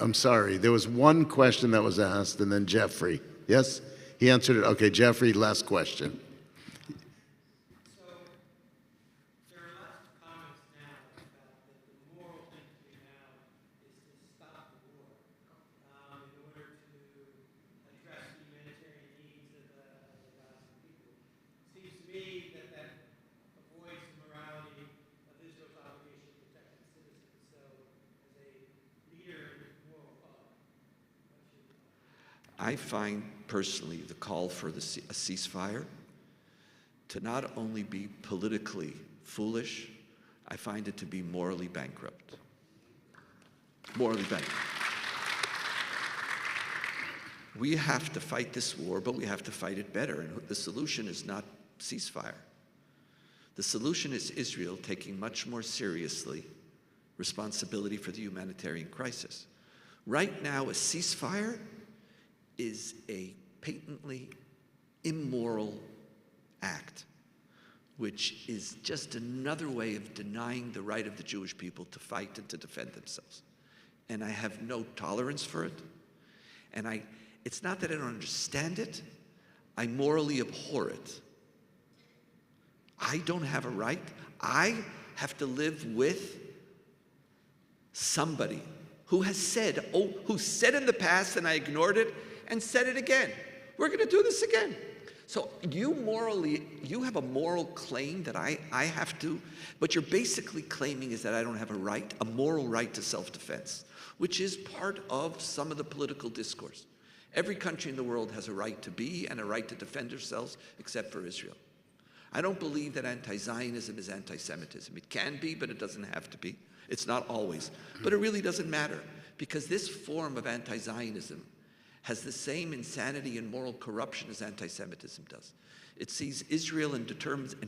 I'm sorry. There was one question that was asked, and then Jeffrey. Yes? He answered it. Okay, Jeffrey, last question. I find personally the call for a ceasefire to not only be politically foolish, I find it to be morally bankrupt. Morally better. We have to fight this war, but we have to fight it better. And the solution is not ceasefire. The solution is Israel taking much more seriously responsibility for the humanitarian crisis. Right now, a ceasefire is a patently immoral act, which is just another way of denying the right of the Jewish people to fight and to defend themselves. And I have no tolerance for it. And it's not that I don't understand it, I morally abhor it. I don't have a right. I have to live with somebody who has said, who said in the past, and I ignored it, and said it again. We're going to do this again. So you have a moral claim that I have to, what you're basically claiming is that I don't have a moral right to self-defense, which is part of some of the political discourse. Every country in the world has a right to be and a right to defend themselves, except for Israel. I don't believe that anti-Zionism is anti-Semitism. It can be, but it doesn't have to be. It's not always. But it really doesn't matter, because this form of anti-Zionism has the same insanity and moral corruption as anti-Semitism does. It sees Israel and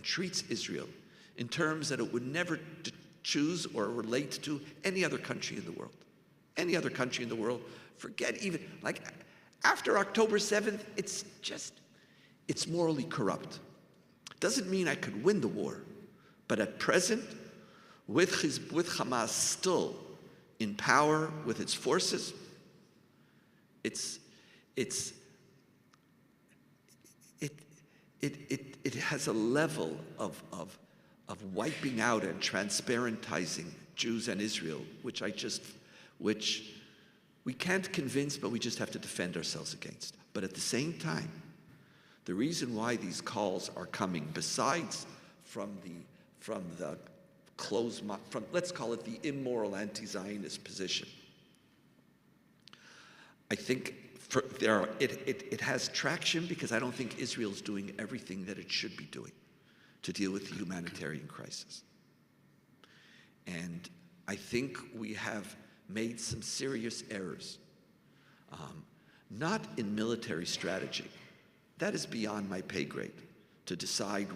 treats Israel in terms that it would never choose or relate to any other country in the world. Any other country in the world, forget even, like after October 7th, it's morally corrupt. Doesn't mean I could win the war, but at present, with Hamas still in power with its forces, it has a level of wiping out and transparentizing Jews and Israel, which we can't convince, but we just have to defend ourselves against. But at the same time, the reason why these calls are coming, besides from let's call it the immoral anti-Zionist position, I think it has traction because I don't think Israel's doing everything that it should be doing to deal with the humanitarian crisis. And I think we have made some serious errors, not in military strategy. That is beyond my pay grade to decide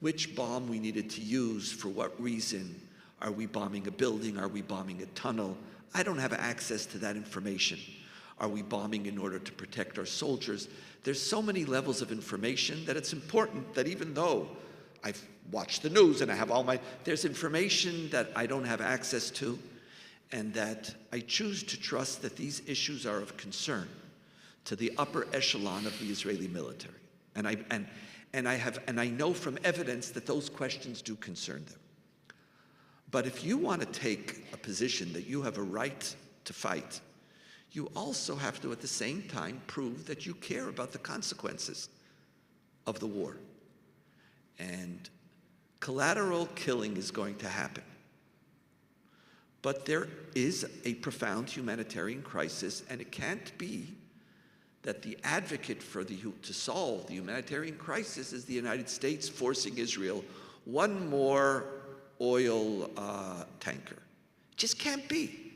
which bomb we needed to use, for what reason. Are we bombing a building? Are we bombing a tunnel? I don't have access to that information. Are we bombing in order to protect our soldiers? There's so many levels of information that it's important that even though I've watched the news and I have there's information that I don't have access to, and that I choose to trust that these issues are of concern to the upper echelon of the Israeli military. And I know from evidence that those questions do concern them. But if you want to take a position that you have a right to fight, you also have to at the same time prove that you care about the consequences of the war. And collateral killing is going to happen. But there is a profound humanitarian crisis, and it can't be that the advocate to solve the humanitarian crisis is the United States forcing Israel one more oil tanker. It just can't be.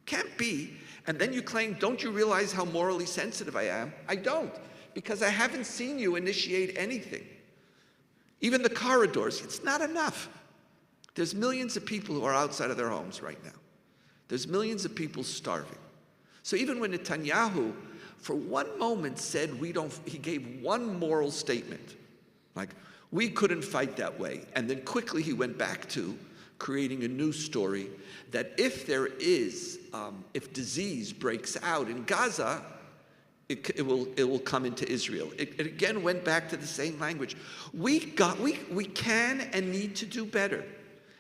Can't be. And then you claim, don't you realize how morally sensitive I am? I don't, because I haven't seen you initiate anything. Even the corridors, it's not enough. There's millions of people who are outside of their homes right now. There's millions of people starving. So even when Netanyahu, for one moment, said he gave one moral statement, like, we couldn't fight that way. And then quickly he went back to creating a new story that if if disease breaks out in Gaza, it will come into Israel. It again went back to the same language. We can and need to do better.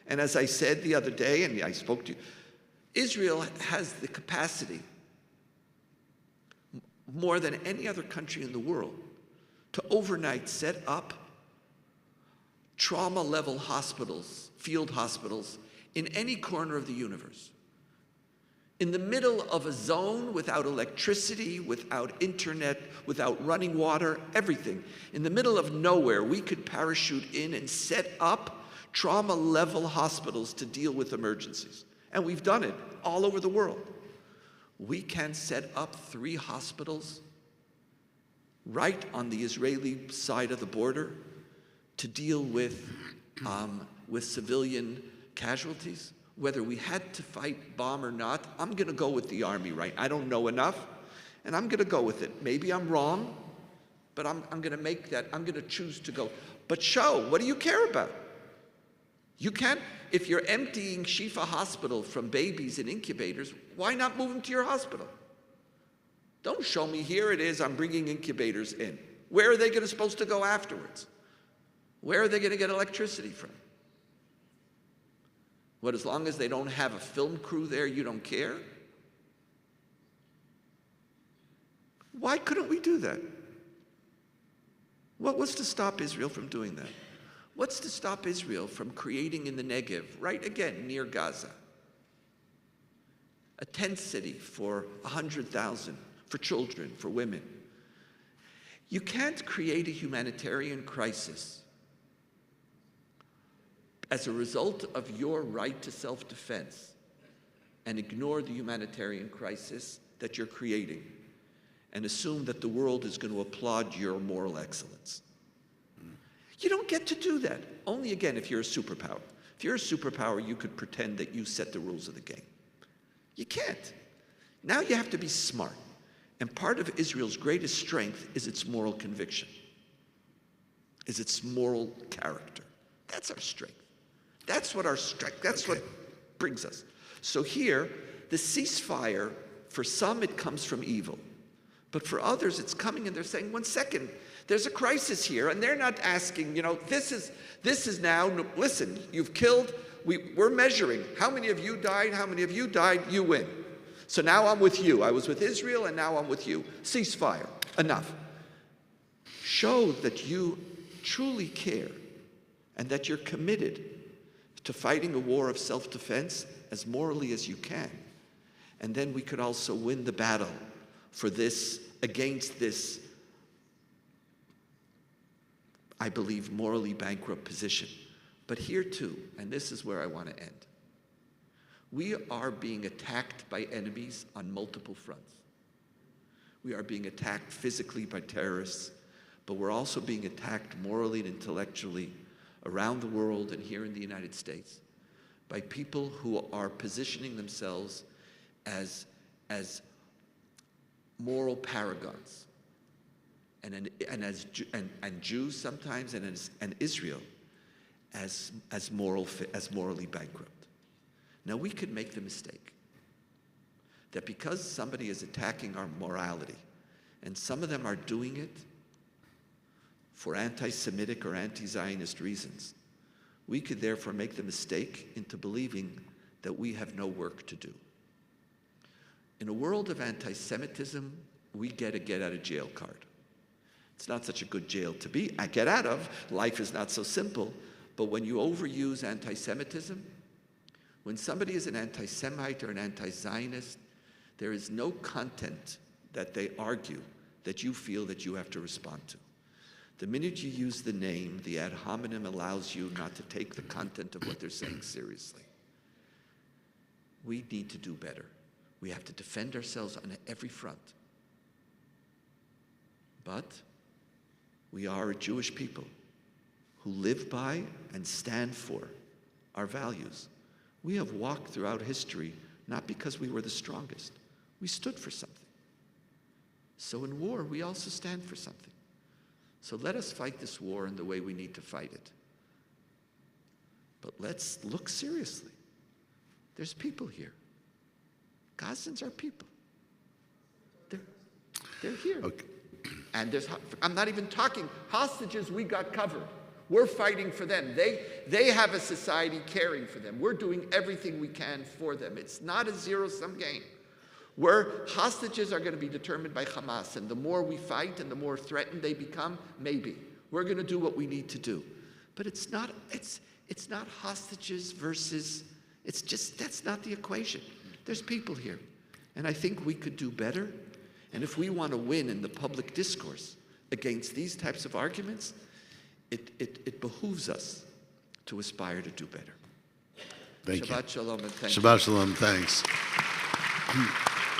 And as I said the other day, and I spoke to you, Israel has the capacity, more than any other country in the world, to overnight set up trauma-level hospitals, field hospitals, in any corner of the universe. In the middle of a zone without electricity, without internet, without running water, everything. In the middle of nowhere, we could parachute in and set up trauma-level hospitals to deal with emergencies. And we've done it all over the world. We can set up 3 hospitals right on the Israeli side of the border to deal with civilian casualties. Whether we had to fight bomb or not, I'm going to go with the army, right? I don't know enough, and I'm going to go with it. Maybe I'm wrong, but I'm going to make that, I'm going to choose to go. But show, what do you care about? You can't, if you're emptying Shifa Hospital from babies in incubators, why not move them to your hospital? Don't show me, here it is, I'm bringing incubators in. Where are they supposed to go afterwards? Where are they going to get electricity from? What, as long as they don't have a film crew there, you don't care? Why couldn't we do that? What was to stop Israel from doing that? What's to stop Israel from creating in the Negev, right again, near Gaza, a tent city for 100,000, for children, for women? You can't create a humanitarian crisis as a result of your right to self-defense and ignore the humanitarian crisis that you're creating and assume that the world is going to applaud your moral excellence. You don't get to do that. Only, again, if you're a superpower. If you're a superpower, you could pretend that you set the rules of the game. You can't. Now you have to be smart. And part of Israel's greatest strength is its moral conviction, is its moral character. That's our strength. That's what our strength, that's what brings us. So here, the ceasefire, for some it comes from evil. But for others, it's coming and they're saying, 1 second, there's a crisis here. And they're not asking, this is now, listen, you've killed, we're measuring. How many of you died? How many of you died? You win. So now I'm with you. I was with Israel and now I'm with you. Ceasefire. Enough. Show that you truly care and that you're committed to fighting a war of self-defense as morally as you can. And then we could also win the battle for this, against this, I believe, morally bankrupt position. But here too, and this is where I want to end, we are being attacked by enemies on multiple fronts. We are being attacked physically by terrorists, but we're also being attacked morally and intellectually around the world and here in the United States by people who are positioning themselves as moral paragons, and Jews sometimes, and Israel as morally bankrupt. Now we could make the mistake that because somebody is attacking our morality, and some of them are doing it for anti-Semitic or anti-Zionist reasons, we could therefore make the mistake into believing that we have no work to do. In a world of anti-Semitism, we get a get-out-of-jail card. It's not such a good jail to get out of. Life is not so simple. But when you overuse anti-Semitism, when somebody is an anti-Semite or an anti-Zionist, there is no content that they argue that you feel that you have to respond to. The minute you use the name, the ad hominem allows you not to take the content of what they're saying seriously. We need to do better. We have to defend ourselves on every front. But we are a Jewish people who live by and stand for our values. We have walked throughout history not because we were the strongest. We stood for something. So in war, we also stand for something. So let us fight this war in the way we need to fight it. But let's look seriously. There's people here. Gazans are people. They're here. Okay. And I'm not even talking hostages we got covered. We're fighting for them. They have a society caring for them. We're doing everything we can for them. It's not a zero-sum game. Where hostages are going to be determined by Hamas, and the more we fight and the more threatened they become, maybe. We're going to do what we need to do. But it's not hostages versus, that's not the equation. There's people here. And I think we could do better. And if we want to win in the public discourse against these types of arguments, it behooves us to aspire to do better. Thank you. Shabbat shalom and thank you. Shabbat shalom. Thanks.